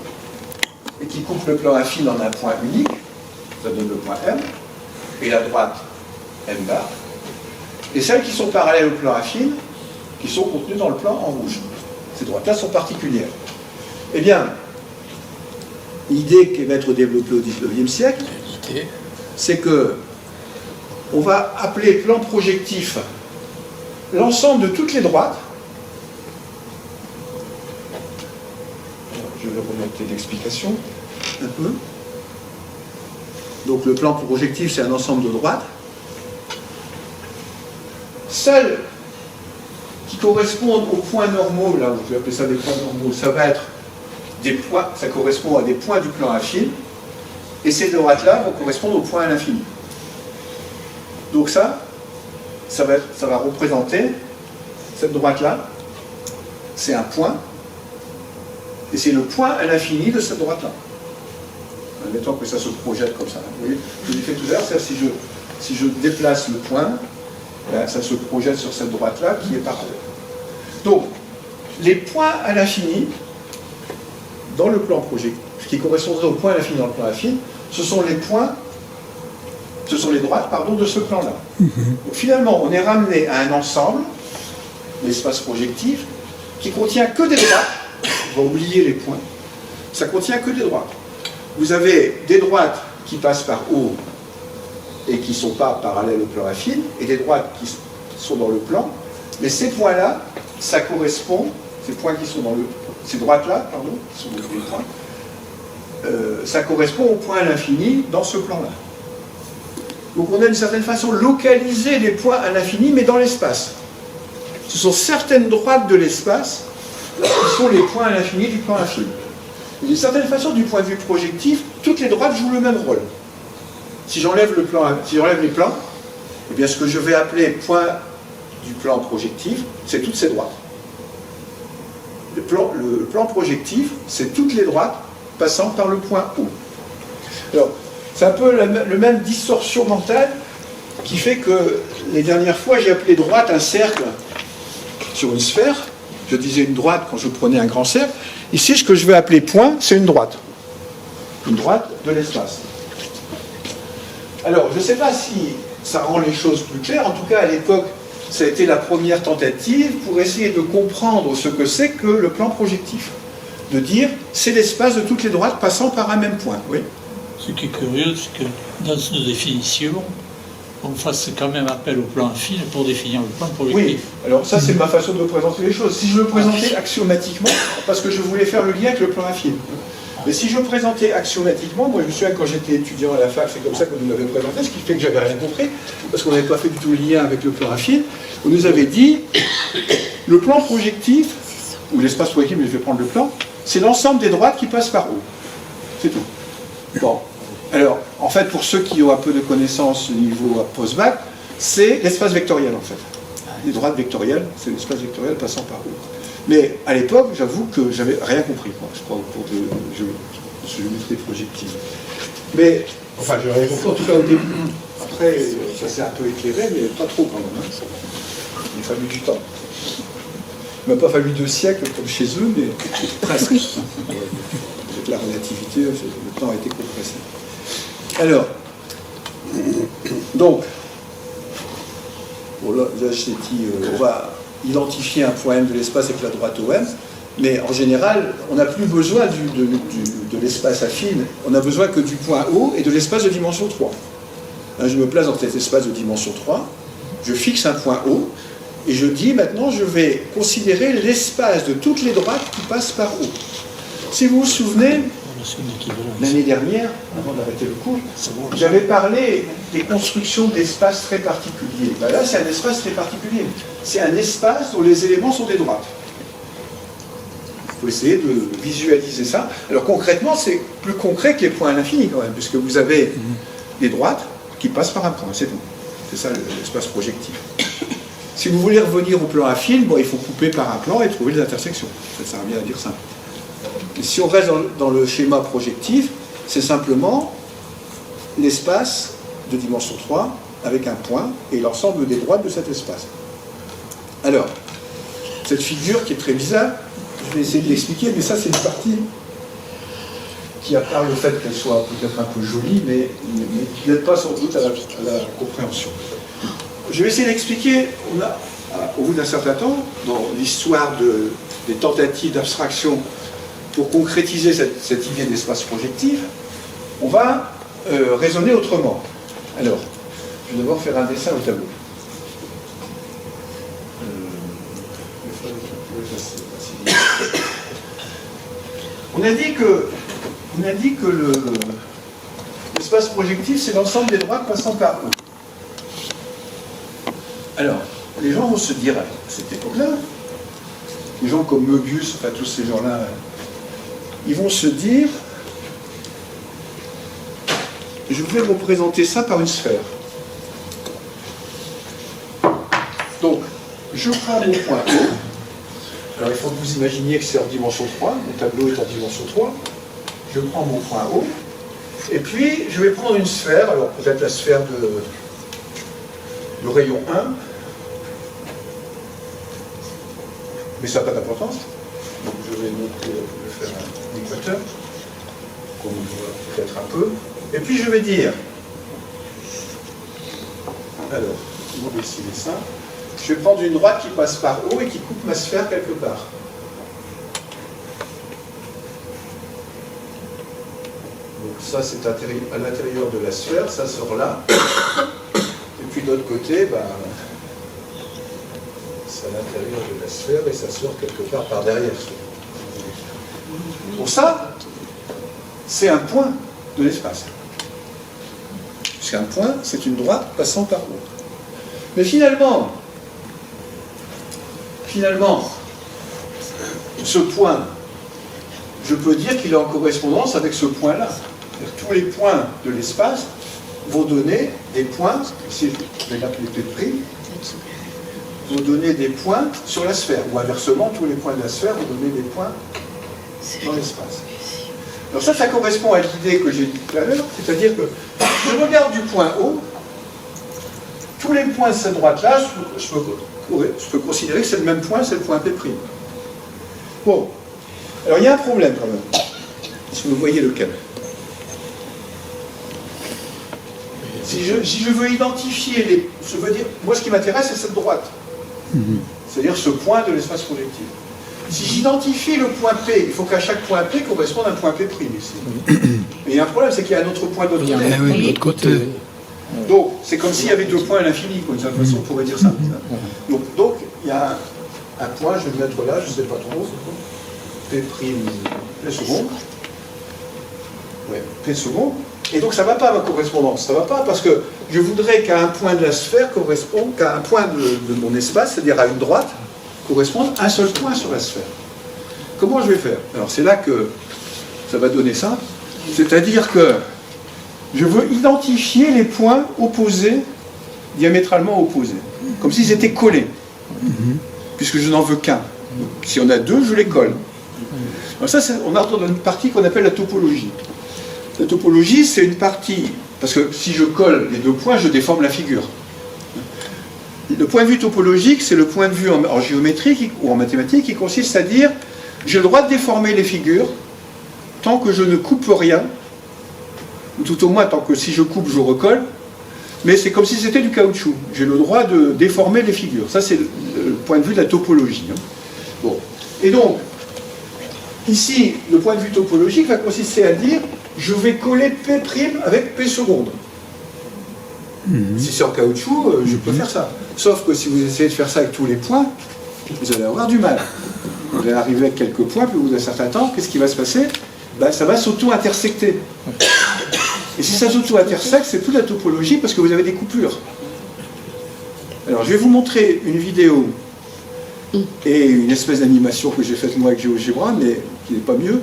et qui coupent le plan affine en un point unique, ça donne le point M, et la droite M bar, et celles qui sont parallèles au plan affine, qui sont contenues dans le plan en rouge. Ces droites-là sont particulières. Eh bien, l'idée qui va être développée au XIXe siècle, c'est que on va appeler plan projectif l'ensemble de toutes les droites. Je vais remonter l'explication un peu. Donc le plan projectif, c'est un ensemble de droites. Celles qui correspondent aux points normaux, là, je vais appeler ça des points normaux, ça va être des points, ça correspond à des points du plan affine, et ces droites-là vont correspondre aux points à l'infini. Donc ça va représenter, cette droite-là, c'est un point, et c'est le point à l'infini de cette droite-là. Admettons que ça se projette comme ça. Vous voyez, je l'ai fait tout à l'heure, c'est-à-dire si je déplace le point, ben, ça se projette sur cette droite-là qui est parallèle. Donc, les points à l'infini, dans le plan projectif, ce qui correspondrait aux points à l'infini dans le plan affine, ce sont les points, ce sont les droites, pardon, de ce plan-là. Donc, finalement, on est ramené à un ensemble, l'espace projectif, qui contient que des droites. On va oublier les points. Ça contient que des droites. Vous avez des droites qui passent par O et qui ne sont pas parallèles au plan affine, et des droites qui sont dans le plan, mais ces points-là, ça correspond, ces points qui sont dans le... ces droites-là, pardon, qui sont dans les points, ça correspond aux points à l'infini dans ce plan-là. Donc on a d'une certaine façon localisé les points à l'infini, mais dans l'espace. Ce sont certaines droites de l'espace qui sont les points à l'infini du plan infini. D'une certaine façon, du point de vue projectif, toutes les droites jouent le même rôle. Si j'enlève les plans, eh bien ce que je vais appeler point du plan projectif, c'est toutes ces droites. Le plan projectif, c'est toutes les droites passant par le point O. Alors, c'est un peu le même distorsion mentale qui fait que les dernières fois, j'ai appelé droite un cercle sur une sphère. Je disais une droite quand je prenais un grand cercle. Ici, ce que je vais appeler point, c'est une droite. Une droite de l'espace. Alors, je ne sais pas si ça rend les choses plus claires. En tout cas, à l'époque, ça a été la première tentative pour essayer de comprendre ce que c'est que le plan projectif. De dire, c'est l'espace de toutes les droites passant par un même point. Oui. Ce qui est curieux, c'est que dans nos définitions, on fasse quand même appel au plan affine pour définir le plan projectif. Oui, alors ça c'est ma façon de présenter les choses. Si je le présentais axiomatiquement, parce que je voulais faire le lien avec le plan affine. Mais si je présentais axiomatiquement, moi je me souviens quand j'étais étudiant à la fac, c'est comme ça qu'on nous l'avait présenté, ce qui fait que j'avais rien compris, parce qu'on n'avait pas fait du tout le lien avec le plan affine. On nous avait dit, le plan projectif, ou l'espace projectif, mais je vais prendre le plan, c'est l'ensemble des droites qui passent par haut. C'est tout. Bon. Alors, en fait, pour ceux qui ont un peu de connaissances au niveau post-bac, c'est l'espace vectoriel, en fait. Les droites vectorielles, c'est l'espace vectoriel passant par haut. Mais à l'époque, j'avoue que j'avais rien compris, moi, je crois, au cours de géométrie projective. Mais, enfin, j'ai rien compris, en tout cas au début. Après, ça s'est un peu éclairé, mais pas trop quand même. Il a fallu du temps. Il m'a pas fallu 2 siècles comme chez eux, mais presque. Avec la relativité, le temps a été compressé. Alors, donc, bon là je t'ai dit, on va identifier un point M de l'espace avec la droite OM, mais en général, on n'a plus besoin de l'espace affine, on n'a besoin que du point O et de l'espace de dimension 3. Là, je me place dans cet espace de dimension 3, je fixe un point O, et je dis maintenant, je vais considérer l'espace de toutes les droites qui passent par O. Si vous vous souvenez, l'année dernière, avant d'arrêter le cours, j'avais parlé des constructions d'espaces très particuliers. Ben là, c'est un espace très particulier. C'est un espace où les éléments sont des droites. Il faut essayer de visualiser ça. Alors concrètement, c'est plus concret que les points à l'infini quand même, puisque vous avez des droites qui passent par un point, c'est tout. C'est ça l'espace projectif. Si vous voulez revenir au plan affine, bon, il faut couper par un plan et trouver les intersections. Ça revient à dire ça. Et si on reste dans le schéma projectif, c'est simplement l'espace de dimension 3 avec un point et l'ensemble des droites de cet espace. Alors, cette figure qui est très bizarre, je vais essayer de l'expliquer, mais ça c'est une partie qui, à part le fait qu'elle soit peut-être un peu jolie, mais qui n'aide pas sans doute à la compréhension. Je vais essayer d'expliquer, au bout d'un certain temps, dans l'histoire des tentatives d'abstraction pour concrétiser cette idée d'espace projectif, on va raisonner autrement. Alors, je vais d'abord faire un dessin au tableau. On a dit que l'espace projectif, c'est l'ensemble des droites passant par eux. Alors, les gens vont se dire, à cette époque-là, les gens comme Möbius, enfin tous ces gens-là, ils vont se dire, je vais représenter ça par une sphère. Donc, je prends mon point O. Alors, il faut que vous imaginiez que c'est en dimension 3. Mon tableau est en dimension 3. Je prends mon point O. Et puis, je vais prendre une sphère. Alors, peut-être la sphère de rayon 1. Mais ça n'a pas d'importance. Donc, je vais donc faire un équateur, qu'on voit peut-être un peu. Et puis, je vais dire... Alors, on va dessiner ça. Je vais prendre une droite qui passe par haut et qui coupe ma sphère quelque part. Donc ça, c'est à l'intérieur de la sphère, ça sort là. Et puis de l'autre côté, c'est à l'intérieur de la sphère et ça sort quelque part par derrière. Pour ça, c'est un point de l'espace. Puisqu'un point, c'est une droite passant par haut. Mais finalement, ce point, je peux dire qu'il est en correspondance avec ce point-là. Tous les points de l'espace vont donner des points, ici je vais l'appeler P', vont donner des points sur la sphère. Ou inversement, tous les points de la sphère vont donner des points dans l'espace. Alors ça correspond à l'idée que j'ai dit tout à l'heure, c'est-à-dire que je regarde du point O, tous les points de cette droite-là, je peux considérer que c'est le même point, c'est le point P'. Bon, alors il y a un problème quand même, si vous voyez lequel. Si je veux identifier les... Je veux dire, moi ce qui m'intéresse c'est cette droite, c'est-à-dire ce point de l'espace projectif. Si j'identifie le point P, il faut qu'à chaque point P corresponde un point P' ici. Mais il y a un problème, c'est qu'il y a un autre point de l'autre côté. Eh oui, de l'autre côté. Donc, c'est comme s'il y avait deux points à l'infini, d'une certaine façon, on pourrait dire ça. Donc il y a un point, je vais le mettre là, je ne sais pas trop, P', P seconde. Ouais, P seconde. Et donc ça ne va pas ma correspondance, ça ne va pas parce que je voudrais qu'à un point de la sphère corresponde, qu'à un point de mon espace, c'est-à-dire à une droite, corresponde un seul point sur la sphère. Comment je vais faire? Alors c'est là que ça va donner ça, c'est-à-dire que je veux identifier les points opposés, diamétralement opposés, comme s'ils étaient collés, puisque je n'en veux qu'un. Si on a deux, je les colle. Alors ça, on entre dans une partie qu'on appelle la topologie. La topologie, c'est une partie, parce que si je colle les deux points, je déforme la figure. Le point de vue topologique, c'est le point de vue en géométrie ou en mathématiques qui consiste à dire j'ai le droit de déformer les figures tant que je ne coupe rien, ou tout au moins tant que si je coupe, je recolle, mais c'est comme si c'était du caoutchouc. J'ai le droit de déformer les figures. Ça, c'est le point de vue de la topologie. Bon. Et donc, ici, le point de vue topologique va consister à dire je vais coller P' avec P seconde. Si c'est en caoutchouc, je peux faire ça. Sauf que si vous essayez de faire ça avec tous les points, vous allez avoir du mal. Vous allez arriver avec quelques points, puis au bout d'un certain temps, qu'est-ce qui va se passer? Ben, ça va s'auto-intersecter. Et si ça s'auto-intersecte, c'est plus la topologie parce que vous avez des coupures. Alors, je vais vous montrer une vidéo et une espèce d'animation que j'ai faite moi avec GeoGebra, mais qui n'est pas mieux.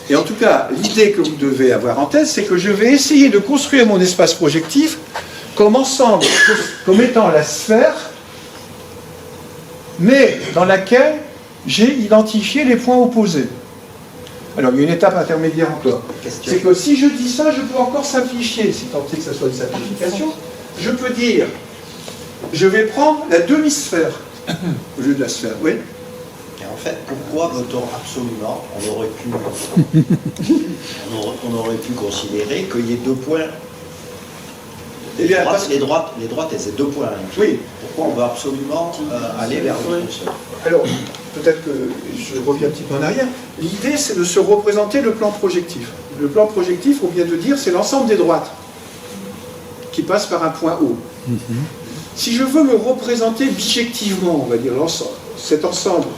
Et en tout cas, l'idée que vous devez avoir en tête, c'est que je vais essayer de construire mon espace projectif comme ensemble, comme étant la sphère, mais dans laquelle j'ai identifié les points opposés. Alors, il y a une étape intermédiaire encore. C'est que si je dis ça, je peux encore simplifier, si tant est que ça soit une simplification. Je peux dire, je vais prendre la demi-sphère au lieu de la sphère. Oui. Et en fait, pourquoi veut-on absolument, on aurait pu considérer qu'il y ait deux points. Eh bien, les droites, c'est deux points. Oui. Pourquoi on veut absolument aller vers le seul? Alors, peut-être que je reviens un petit peu en arrière. L'idée, c'est de se représenter le plan projectif. Le plan projectif, on vient de dire, c'est l'ensemble des droites qui passent par un point O. Si je veux me représenter bijectivement, on va dire, cet ensemble,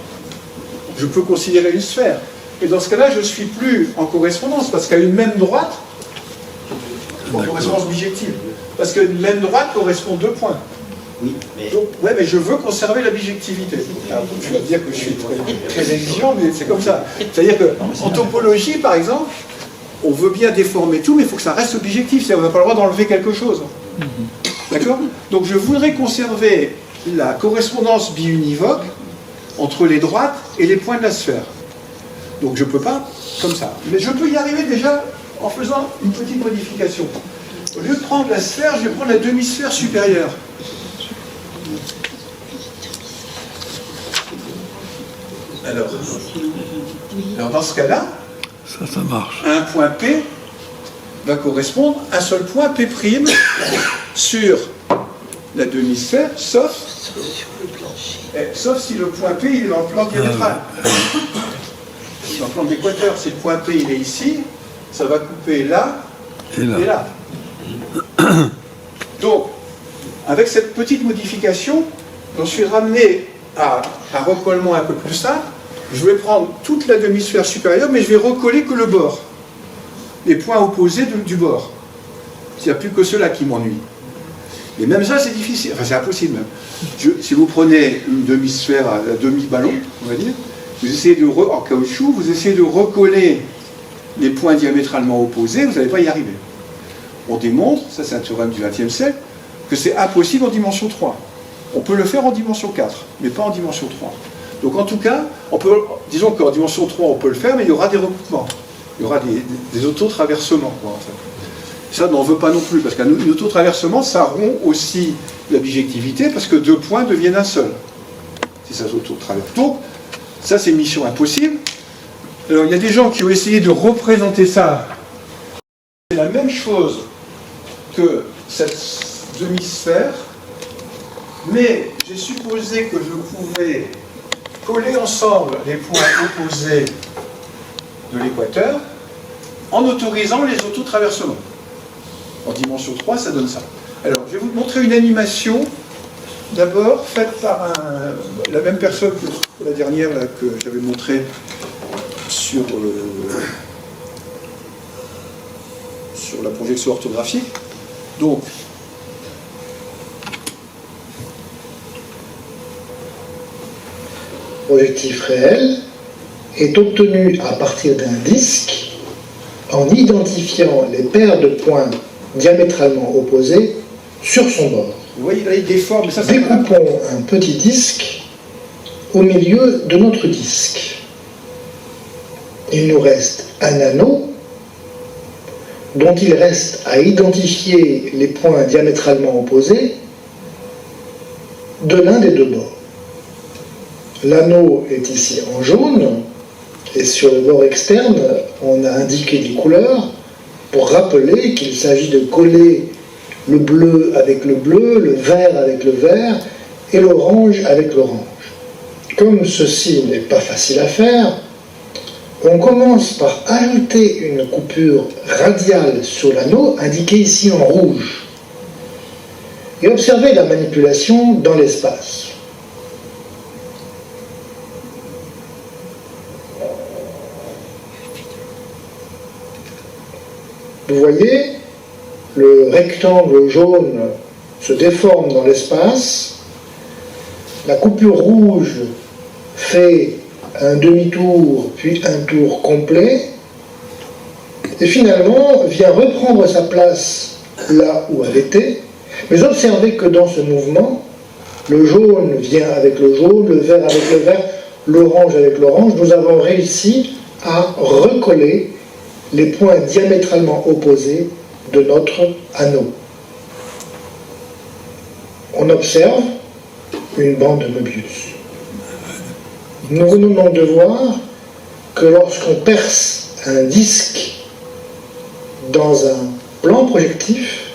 je peux considérer une sphère. Et dans ce cas-là, je ne suis plus en correspondance, parce qu'à une même droite, en correspondance bijective, parce qu'une même droite correspond deux points. Oui, mais... Donc, ouais, mais je veux conserver la bijectivité. Alors, tu vas dire que je suis très exigeant, mais c'est comme ça. C'est-à-dire qu'en topologie, par exemple, on veut bien déformer tout, mais il faut que ça reste bijectif. C'est-à-dire qu'on n'a pas le droit d'enlever quelque chose. D'accord? Donc je voudrais conserver la correspondance biunivoque entre les droites et les points de la sphère. Donc je ne peux pas comme ça. Mais je peux y arriver déjà en faisant une petite modification. Au lieu de prendre la sphère, je vais prendre la demi-sphère supérieure. Alors dans ce cas-là, ça marche. un point P va correspondre à un seul point P' sur la demi-sphère, sauf si le point P il est dans le plan diamétral. Dans le plan d'équateur, si le point P il est ici, ça va couper là et là. Donc, avec cette petite modification, j'en suis ramené à un recollement un peu plus simple. Je vais prendre toute la demi-sphère supérieure, mais je vais recoller que le bord. Les points opposés du bord. Il n'y a plus que ceux-là qui m'ennuient. Et même ça, c'est difficile. Enfin, c'est impossible même. Si vous prenez une demi-sphère, un demi-ballon, on va dire, vous essayez en caoutchouc, vous essayez de recoller les points diamétralement opposés, vous n'allez pas y arriver. On démontre, ça c'est un théorème du XXe siècle, que c'est impossible en dimension 3. On peut le faire en dimension 4, mais pas en dimension 3. Donc en tout cas, disons qu'en dimension 3, on peut le faire, mais il y aura des recoupements. Il y aura des autotraversements, quoi, en fait. Ça, on n'en veut pas non plus, parce qu'un autotraversement, ça rompt aussi la bijectivité, parce que 2 points deviennent un seul. Si ça s'autotraverse. Donc, ça, c'est une mission impossible. Alors, il y a des gens qui ont essayé de représenter ça. C'est la même chose que cette demi-sphère, mais j'ai supposé que je pouvais coller ensemble les points opposés de l'équateur en autorisant les autotraversements. En dimension 3, ça donne ça. Alors, je vais vous montrer une animation, d'abord faite par la même personne que la dernière là, que j'avais montrée sur la projection orthographique. Donc, projectif réel est obtenu à partir d'un disque en identifiant les paires de points diamétralement opposés sur son bord. vous voyez là, il déforme, mais ça, c'est Découpons un petit disque au milieu de notre disque. Il nous reste un anneau dont il reste à identifier les points diamétralement opposés de l'un des 2 bords. L'anneau est ici en jaune, et sur le bord externe, on a indiqué des couleurs pour rappeler qu'il s'agit de coller le bleu avec le bleu, le vert avec le vert, et l'orange avec l'orange. Comme ceci n'est pas facile à faire, on commence par ajouter une coupure radiale sur l'anneau, indiquée ici en rouge, et observer la manipulation dans l'espace. Vous voyez, le rectangle jaune se déforme dans l'espace, la coupure rouge fait un demi-tour, puis un tour complet, et finalement vient reprendre sa place là où elle était, mais observez que dans ce mouvement, le jaune vient avec le jaune, le vert avec le vert, l'orange avec l'orange, nous avons réussi à recoller les points diamétralement opposés de notre anneau. On observe une bande de Möbius. Nous venons donc de voir que lorsqu'on perce un disque dans un plan projectif,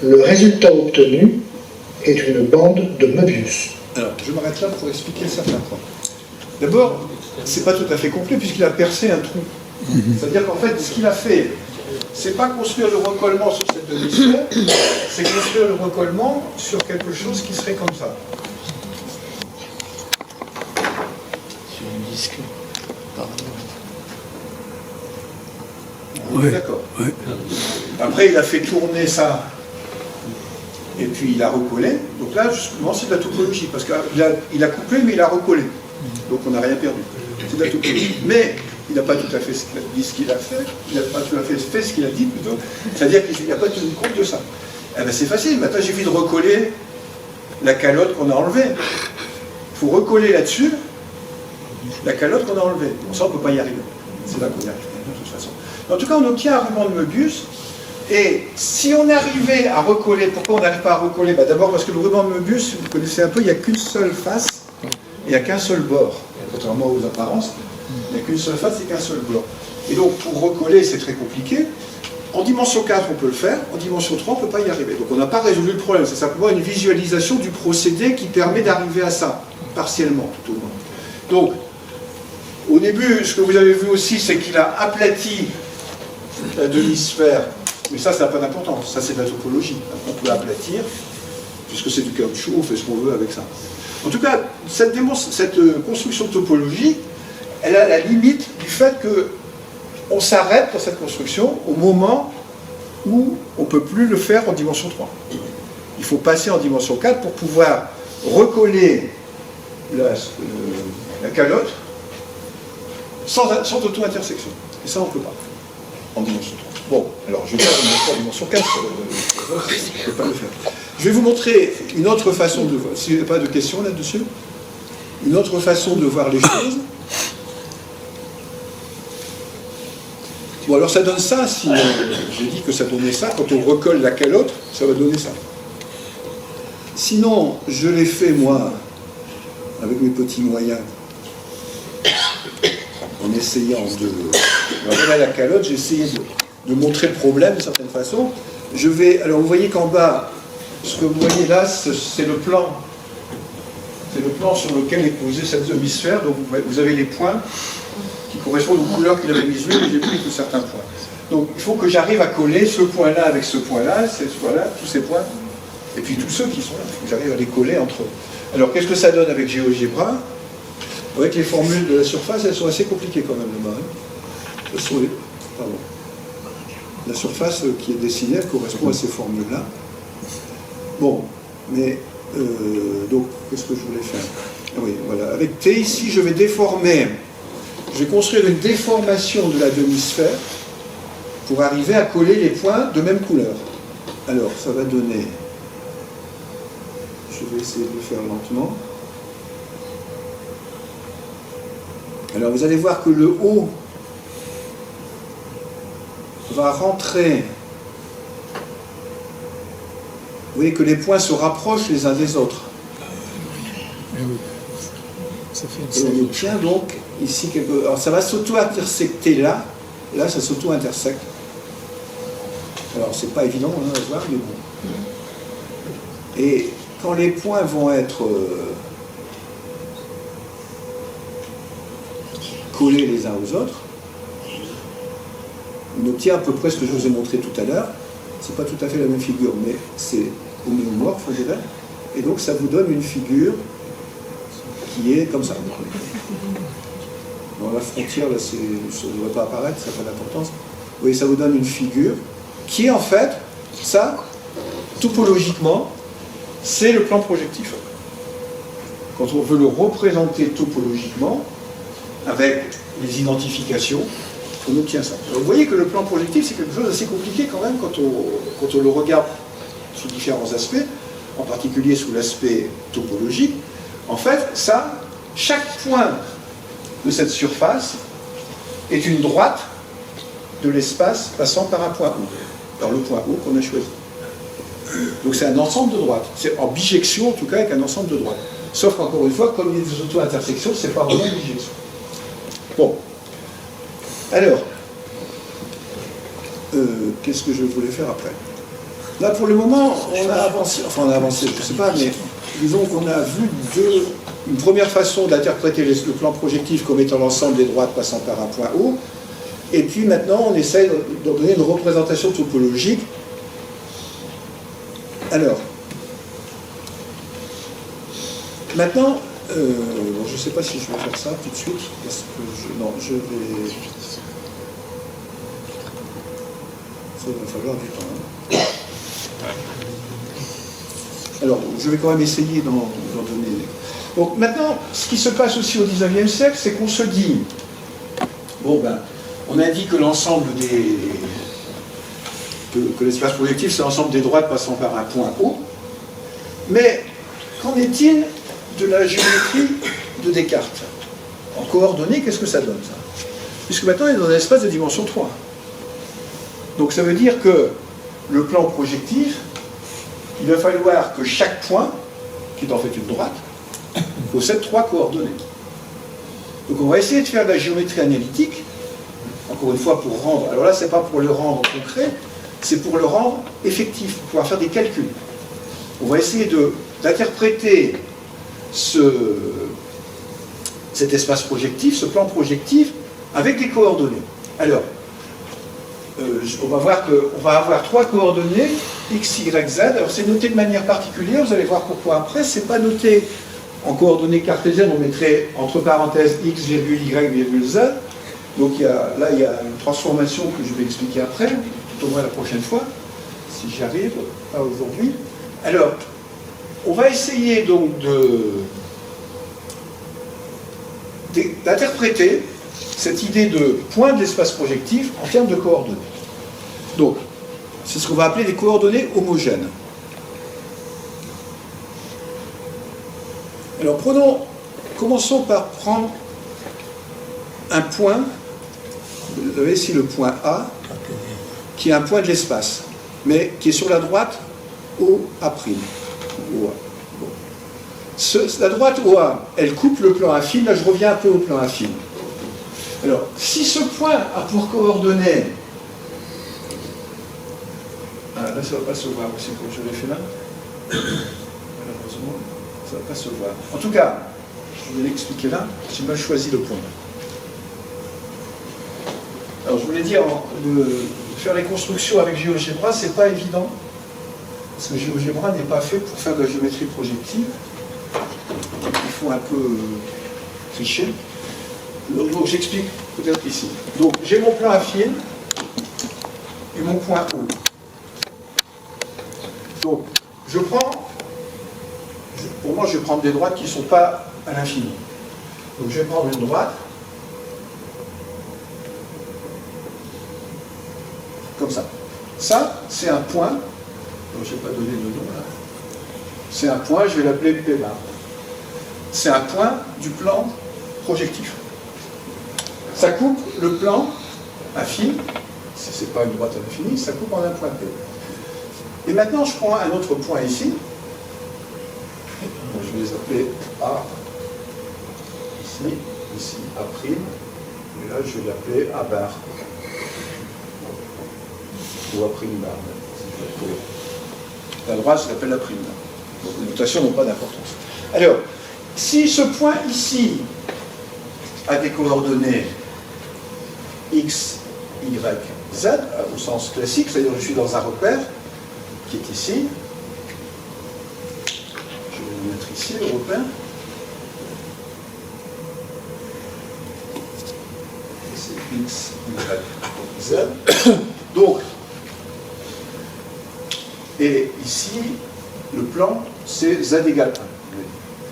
le résultat obtenu est une bande de Möbius. Alors, je m'arrête là pour expliquer certains points. D'abord, c'est pas tout à fait complet puisqu'il a percé un trou. C'est-à-dire qu'en fait, ce qu'il a fait, c'est pas construire le recollement sur cette demi-sphère, c'est construire le recollement sur quelque chose qui serait comme ça. Sur un disque. Oui. D'accord. Oui. Après, il a fait tourner ça, et puis il a recollé. Donc là, justement, c'est de la topologie, parce qu'il a coupé, mais il a recollé. Donc on n'a rien perdu. C'est de la topologie. Mais il n'a pas tout à fait dit ce qu'il a fait, il n'a pas tout à fait ce qu'il a dit plutôt, c'est-à-dire qu'il n'a pas tenu compte de ça. Eh bien c'est facile, maintenant j'ai envie de recoller la calotte qu'on a enlevée. Il faut recoller là-dessus la calotte qu'on a enlevée. Bon, ça on ne peut pas y arriver. C'est là qu'on y arrive, de toute façon. En tout cas, on obtient un ruban de Möbius, et si on arrivait à recoller, pourquoi on n'arrive pas à recoller? D'abord parce que le ruban de Möbius, vous connaissez un peu, il n'y a qu'une seule face, et il n'y a qu'un seul bord, contrairement aux apparences. Il n'y a qu'une seule face et qu'un seul bord. Et donc, pour recoller, c'est très compliqué. En dimension 4, on peut le faire. En dimension 3, on ne peut pas y arriver. Donc, on n'a pas résolu le problème. C'est simplement une visualisation du procédé qui permet d'arriver à ça, partiellement, tout au moins. Donc, au début, ce que vous avez vu aussi, c'est qu'il a aplati la demi-sphère. Mais ça n'a pas d'importance. Ça, c'est de la topologie. On peut aplatir, puisque c'est du caoutchouc, on fait ce qu'on veut avec ça. En tout cas, cette construction de topologie, elle a la limite du fait qu'on s'arrête dans cette construction au moment où on ne peut plus le faire en dimension 3. Il faut passer en dimension 4 pour pouvoir recoller la calotte sans auto-intersection. Et ça, on ne peut pas en dimension 3. Bon, alors je vais faire une autre en dimension 4, je ne peux pas le faire. Je vais vous montrer une autre façon de voir, s'il n'y a pas de questions là-dessus, une autre façon de voir les choses. Bon, alors ça donne ça, si j'ai dit que ça donnait ça, quand on recolle la calotte, ça va donner ça. Sinon, je l'ai fait, moi, avec mes petits moyens, en essayant de... Voilà la calotte, j'ai essayé de montrer le problème d'une certaine façon. Alors vous voyez qu'en bas, ce que vous voyez là, c'est le plan. C'est le plan sur lequel est posée cette demi-sphère. Donc vous avez les points qui correspondent aux couleurs qu'il avait mises, mais j'ai pris que certains points. Donc il faut que j'arrive à coller ce point-là avec ce point-là, tous ces points, et puis tous ceux qui sont là. Il faut que j'arrive à les coller entre eux. Alors qu'est-ce que ça donne avec GeoGebra? Avec les formules de la surface, elles sont assez compliquées quand même là-bas. Pardon. La surface qui est dessinée, elle correspond à ces formules-là. Bon, mais donc, qu'est-ce que je voulais faire? Oui, voilà. Avec T, ici, je vais déformer. Je vais construire une déformation de la demi-sphère pour arriver à coller les points de même couleur. Alors, ça va donner... Je vais essayer de le faire lentement. Alors, vous allez voir que le haut va rentrer. Vous voyez que les points se rapprochent les uns des autres. Et on obtient donc ici quelque... Alors ça va s'auto-intersecter là. Là, ça s'auto-intersecte. Alors c'est pas évident à voir, mais bon. Et quand les points vont être collés les uns aux autres, on obtient à peu près ce que je vous ai montré tout à l'heure. C'est pas tout à fait la même figure, mais c'est homéomorphe, je dirais. Et donc ça vous donne une figure qui est comme ça. Dans la frontière, là, ça ne devrait pas apparaître, ça n'a pas d'importance. Vous voyez, ça vous donne une figure qui est en fait, ça, topologiquement, c'est le plan projectif. Quand on veut le représenter topologiquement, avec les identifications, on obtient ça. Alors, vous voyez que le plan projectif, c'est quelque chose d'assez compliqué quand même quand on le regarde sous différents aspects, en particulier sous l'aspect topologique. En fait, ça, chaque point de cette surface est une droite de l'espace passant par un point O. Alors le point O qu'on a choisi. Donc c'est un ensemble de droites. C'est en bijection en tout cas avec un ensemble de droites. Sauf qu'encore une fois, comme il y a des auto-intersections, c'est pas vraiment une bijection. Bon. Alors, qu'est-ce que je voulais faire après? Là, pour le moment, on a avancé, je ne sais pas, mais disons qu'on a vu une première façon d'interpréter le plan projectif comme étant l'ensemble des droites passant par un point O, et puis maintenant, on essaie de donner une représentation topologique. Alors, maintenant, bon, je ne sais pas si je vais faire ça tout de suite, parce que je vais... Ça va falloir du temps. Hein. Alors, je vais quand même essayer d'en donner. Donc maintenant, ce qui se passe aussi au XIXe siècle, c'est qu'on se dit, bon ben, on a dit que l'ensemble que l'espace projectif, c'est l'ensemble des droites passant par un point O, mais qu'en est-il de la géométrie de Descartes? En coordonnées, qu'est-ce que ça donne, ça? Puisque maintenant, on est dans un espace de dimension 3. Donc ça veut dire que le plan projectif, il va falloir que chaque point, qui est en fait une droite, possède 3 coordonnées. Donc on va essayer de faire de la géométrie analytique, encore une fois pour rendre, alors là c'est pas pour le rendre concret, c'est pour le rendre effectif, pour pouvoir faire des calculs. On va essayer d'interpréter cet espace projectif, ce plan projectif, avec des coordonnées. Alors, on va voir qu'on va avoir 3 coordonnées, x, y, z. Alors c'est noté de manière particulière, vous allez voir pourquoi après. C'est pas noté en coordonnées cartésiennes, on mettrait entre parenthèses x, virgule, y, virgule, z. Donc là, il y a une transformation que je vais expliquer après, tout au moins la prochaine fois, si j'y arrive, pas aujourd'hui. Alors, on va essayer donc d'interpréter cette idée de point de l'espace projectif en termes de coordonnées. Donc, c'est ce qu'on va appeler des coordonnées homogènes. Alors, commençons par prendre un point vous avez ici le point A, qui est un point de l'espace, mais qui est sur la droite OA'. Bon. La droite OA, elle coupe le plan affine. Là, je reviens un peu au plan affine. Alors, si ce point a pour coordonnées... Ah, là, ça ne va pas se voir aussi comme je l'ai fait là. Malheureusement, ça ne va pas se voir. En tout cas, je vais l'expliquer là. J'ai mal choisi le point. Alors, je voulais dire, faire les constructions avec GeoGebra, c'est pas évident. Parce que GeoGebra n'est pas fait pour faire de la géométrie projective. Il faut un peu tricher. Donc j'explique peut-être ici. Donc j'ai mon plan affine et mon point O. Donc je prends, pour moi je vais prendre des droites qui ne sont pas à l'infini. Donc je vais prendre une droite comme ça. Ça, c'est un point. Donc, je n'ai pas donné de nom là. C'est un point, je vais l'appeler P bar. C'est un point du plan projectif. Ça coupe le plan affine, si ce n'est pas une droite à l'infini, ça coupe en un point P. Et maintenant, je prends un autre point ici. Je vais les appeler A, ici A', et là, je vais l'appeler A bar. Ou A' bar. La droite, je l'appelle A'. Donc, les notations n'ont pas d'importance. Alors, si ce point ici a des coordonnées x, y, z, au sens classique, c'est-à-dire que je suis dans un repère qui est ici, je vais le mettre ici, le repère. C'est x, y, z. Donc, et ici, le plan, c'est z égale 1.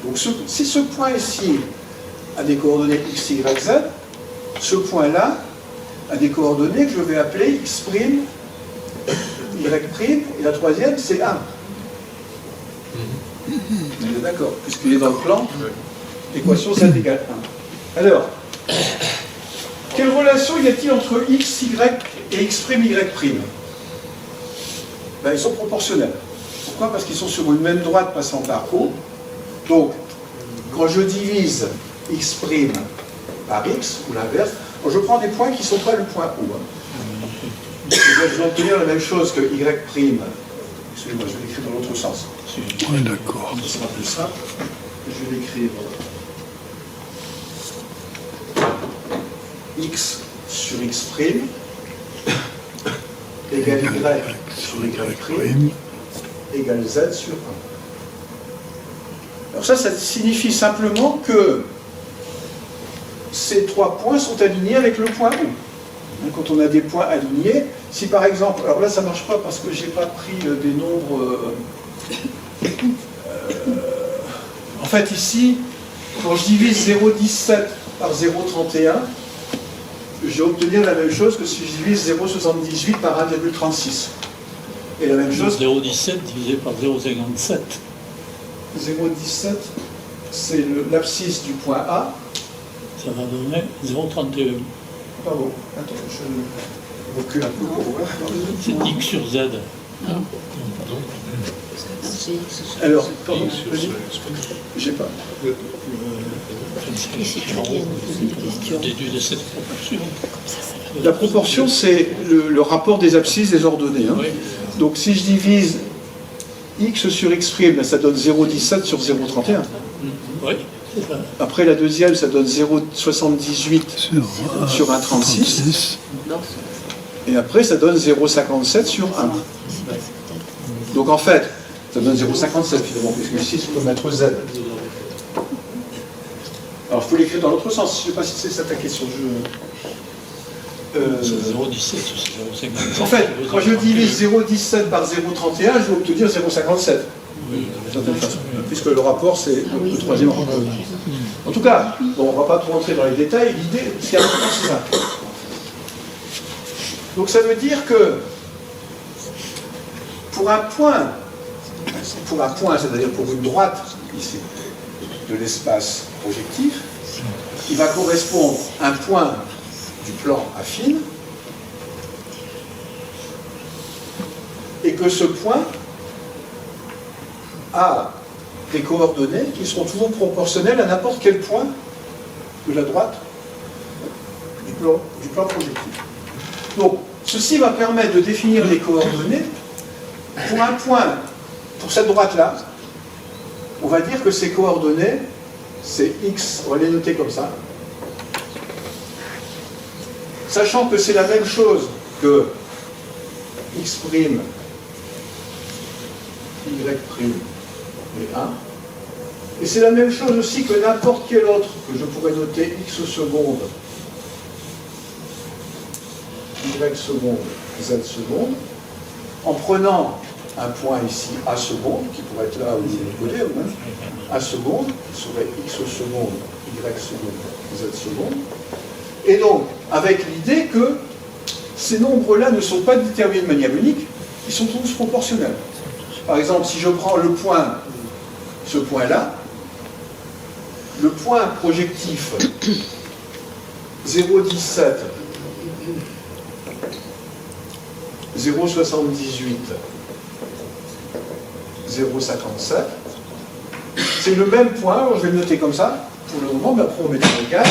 Donc si ce point ici a des coordonnées x, y, z, ce point-là a des coordonnées que je vais appeler x', y', et la troisième c'est 1. On est d'accord, puisqu'il est dans le plan, l'équation z égale 1. Alors, quelle relation y a-t-il entre x, y et x', y'? Ben, ils sont proportionnels. Pourquoi? Parce qu'ils sont sur une même droite passant par O. Donc, quand je divise x' par x, ou l'inverse, je prends des points qui ne sont pas le point O. Je vais obtenir la même chose que y'. Excusez-moi, je vais l'écrire dans l'autre sens. Oui, d'accord. Ce sera plus simple. Je vais l'écrire x sur x' égale y sur y' égale z sur 1. Alors ça signifie simplement que ces trois points sont alignés avec le point O. Quand on a des points alignés, si par exemple, alors là ça ne marche pas parce que je n'ai pas pris des nombres... en fait ici, quand je divise 0,17 par 0,31, je vais obtenir la même chose que si je divise 0,78 par 1,36. Et la même chose... 0,17 divisé par 0,57. 0,17, c'est l'abscisse du point A. Ça va donner 0,31. Pardon, attends, je recule un peu pour voir. C'est x sur z. Alors, pardon, j'ai pas. Déduit de cette proportion. La proportion, c'est le rapport des abscisses des ordonnées. Hein. Oui. Donc, si je divise x sur x', ça donne 0,17 sur 0,31. Oui, c'est ça. Après, la deuxième, ça donne 0,78 sur 1,36. Et après, ça donne 0,57 sur 1. Donc, en fait, ça donne 0,57 finalement, puisque ici, je peux mettre z. Alors, il faut l'écrire dans l'autre sens. Je ne sais pas si c'est ça ta question. C'est 0,17 sur 0,57. En fait, quand je divise 0,17 par 0,31, je vais obtenir 0,57. Oui. Puisque le rapport, c'est le troisième rapport. En tout cas, bon, on ne va pas trop rentrer dans les détails. L'idée, c'est important, c'est ça. Donc ça veut dire que pour un point, c'est-à-dire pour une droite ici de l'espace projectif, il va correspondre un point du plan affine, et que ce point a des coordonnées qui seront toujours proportionnelles à n'importe quel point de la droite du plan projectif. Donc, ceci va permettre de définir les coordonnées pour un point, pour cette droite-là. On va dire que ces coordonnées, c'est x, on va les noter comme ça, sachant que c'est la même chose que x', y' et 1. Et c'est la même chose aussi que n'importe quel autre que je pourrais noter x seconde, y seconde, z seconde, en prenant un point ici a seconde, qui pourrait être là où il est collé, ou même a seconde, qui serait x seconde, y seconde, z seconde. Et donc, avec l'idée que ces nombres-là ne sont pas déterminés de manière unique, ils sont tous proportionnels. Par exemple, si je prends le point, ce point-là, le point projectif 0,17, 0,78, 0,57, c'est le même point, alors je vais le noter comme ça, pour le moment, mais après on mettra le cas,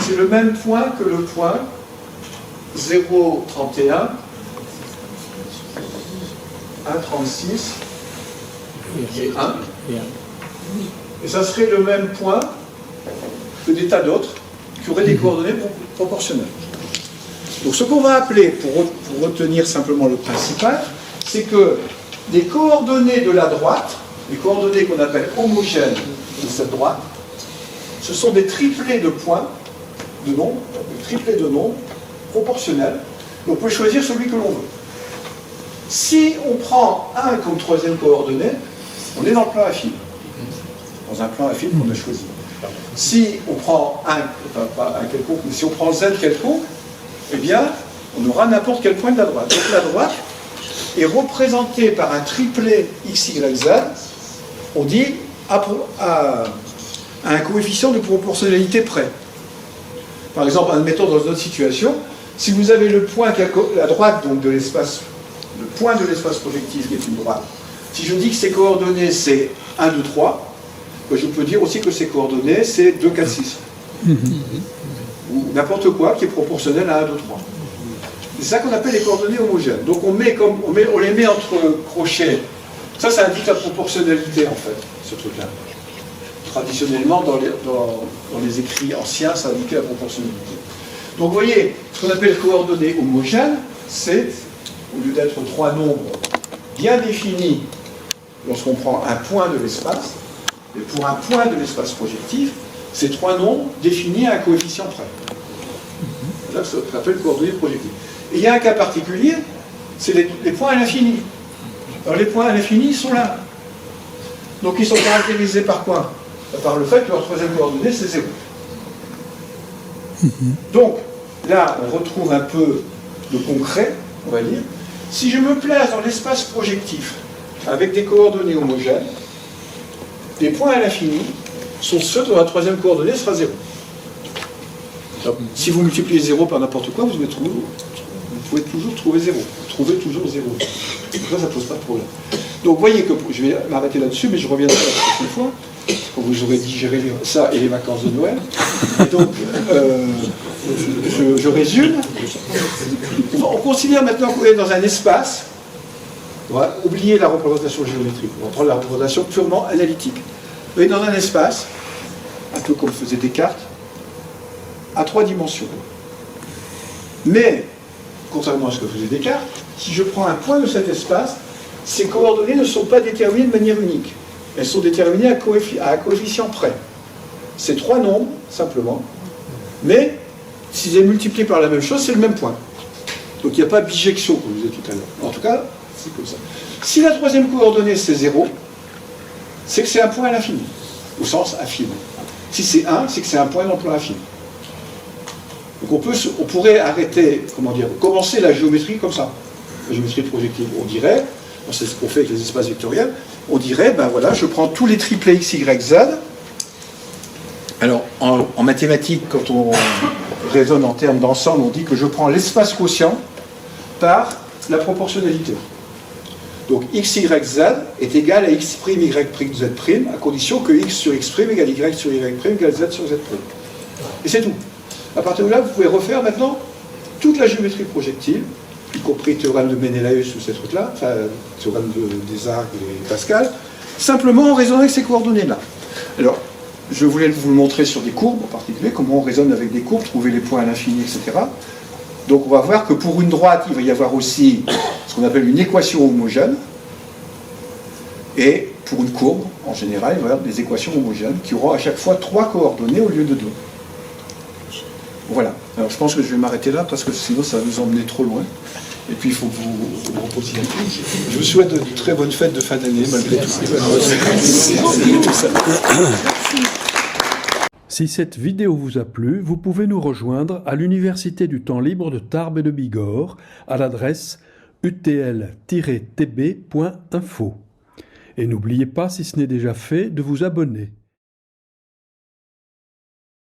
c'est le même point que le point 0,31, 1,36 et 1. Et ça serait le même point que des tas d'autres qui auraient des coordonnées proportionnelles. Donc ce qu'on va appeler, pour retenir simplement le principal, c'est que les coordonnées de la droite, les coordonnées qu'on appelle homogènes de cette droite, ce sont des triplés de points, de nombres, des triplés de nombres proportionnels. Donc on peut choisir celui que l'on veut. Si on prend 1 comme troisième coordonnée, on est dans le plan affine. Dans un plan affine qu'on a choisi. Si on prend pas un quelconque, mais si on prend z quelconque, eh bien, on aura n'importe quel point de la droite. Donc la droite est représentée par un triplet x, y, z, on dit à un coefficient de proportionnalité près. Par exemple, admettons dans une autre situation, si vous avez le point qui est à la droite donc de l'espace, le point de l'espace projectif qui est une droite, si je dis que ses coordonnées c'est 1, 2, 3, je peux dire aussi que ses coordonnées c'est 2, 4, 6. Ou n'importe quoi qui est proportionnel à 1, 2, 3. C'est ça qu'on appelle les coordonnées homogènes. Donc on les met entre crochets. Ça indique la proportionnalité en fait, ce truc-là. Traditionnellement, dans les écrits anciens, ça indiquait la proportionnalité. Donc vous voyez, ce qu'on appelle coordonnées homogènes, c'est, au lieu d'être trois nombres bien définis lorsqu'on prend un point de l'espace, et pour un point de l'espace projectif, c'est trois nombres définis à un coefficient près. C'est ça qu'on appelle coordonnées projectives. Et il y a un cas particulier, c'est les points à l'infini. Alors les points à l'infini, ils sont là. Donc ils sont caractérisés par quoi? Par le fait que leur troisième coordonnée, c'est 0. Donc, là, on retrouve un peu de concret, on va dire. Si je me place dans l'espace projectif avec des coordonnées homogènes, les points à l'infini sont ceux dont la troisième coordonnée sera 0. Donc, si vous multipliez 0 par n'importe quoi, vous pouvez toujours trouver 0. Vous trouvez toujours 0. Donc là, ça ne pose pas de problème. Donc, vous voyez que je vais m'arrêter là-dessus, mais je reviendrai la prochaine fois, quand vous aurez digéré ça et les vacances de Noël. Et donc, je résume. On considère maintenant qu'on est dans un espace. On va oublier la représentation géométrique. On va prendre la représentation purement analytique. On est dans un espace, un peu comme faisait Descartes, à 3 dimensions. Mais, contrairement à ce que faisait Descartes, si je prends un point de cet espace, ces coordonnées ne sont pas déterminées de manière unique. Elles sont déterminées à un coefficient près. C'est 3 nombres, simplement. Mais, s'ils sont multipliés par la même chose, c'est le même point. Donc il n'y a pas bijection, comme je disais tout à l'heure. En tout cas, c'est comme ça. Si la troisième coordonnée, c'est 0, c'est que c'est un point à l'infini, au sens infini. Si c'est 1, c'est que c'est un point dans le plan infini. Donc on pourrait arrêter, commencer la géométrie comme ça. La géométrie projective, on dirait, c'est ce qu'on fait avec les espaces vectoriels, on dirait, ben voilà, je prends tous les triplets x, y, z. Alors, en mathématiques, quand on raisonne en termes d'ensemble, on dit que je prends l'espace quotient par la proportionnalité. Donc x, y, z est égal à x', y', z', à condition que x sur x' égale y sur y' égale z sur z'. Et c'est tout. À partir de là, vous pouvez refaire maintenant toute la géométrie projectile, y compris le théorème de Ménélaïus ou ces trucs-là, enfin, le théorème des arcs et Pascal, simplement en raisonnant avec ces coordonnées-là. Alors, je voulais vous le montrer sur des courbes en particulier, comment on raisonne avec des courbes, trouver les points à l'infini, etc. Donc on va voir que pour une droite, il va y avoir aussi ce qu'on appelle une équation homogène, et pour une courbe, en général, il va y avoir des équations homogènes qui auront à chaque fois 3 coordonnées au lieu de 2. Voilà. Alors je pense que je vais m'arrêter là, parce que sinon ça va nous emmener trop loin. Et puis il faut que vous reposiez un peu. Je vous souhaite de très bonnes fêtes de fin d'année, malgré tout. Si cette vidéo vous a plu, vous pouvez nous rejoindre à l'Université du temps libre de Tarbes et de Bigorre à l'adresse utl-tb.info. Et n'oubliez pas, si ce n'est déjà fait, de vous abonner.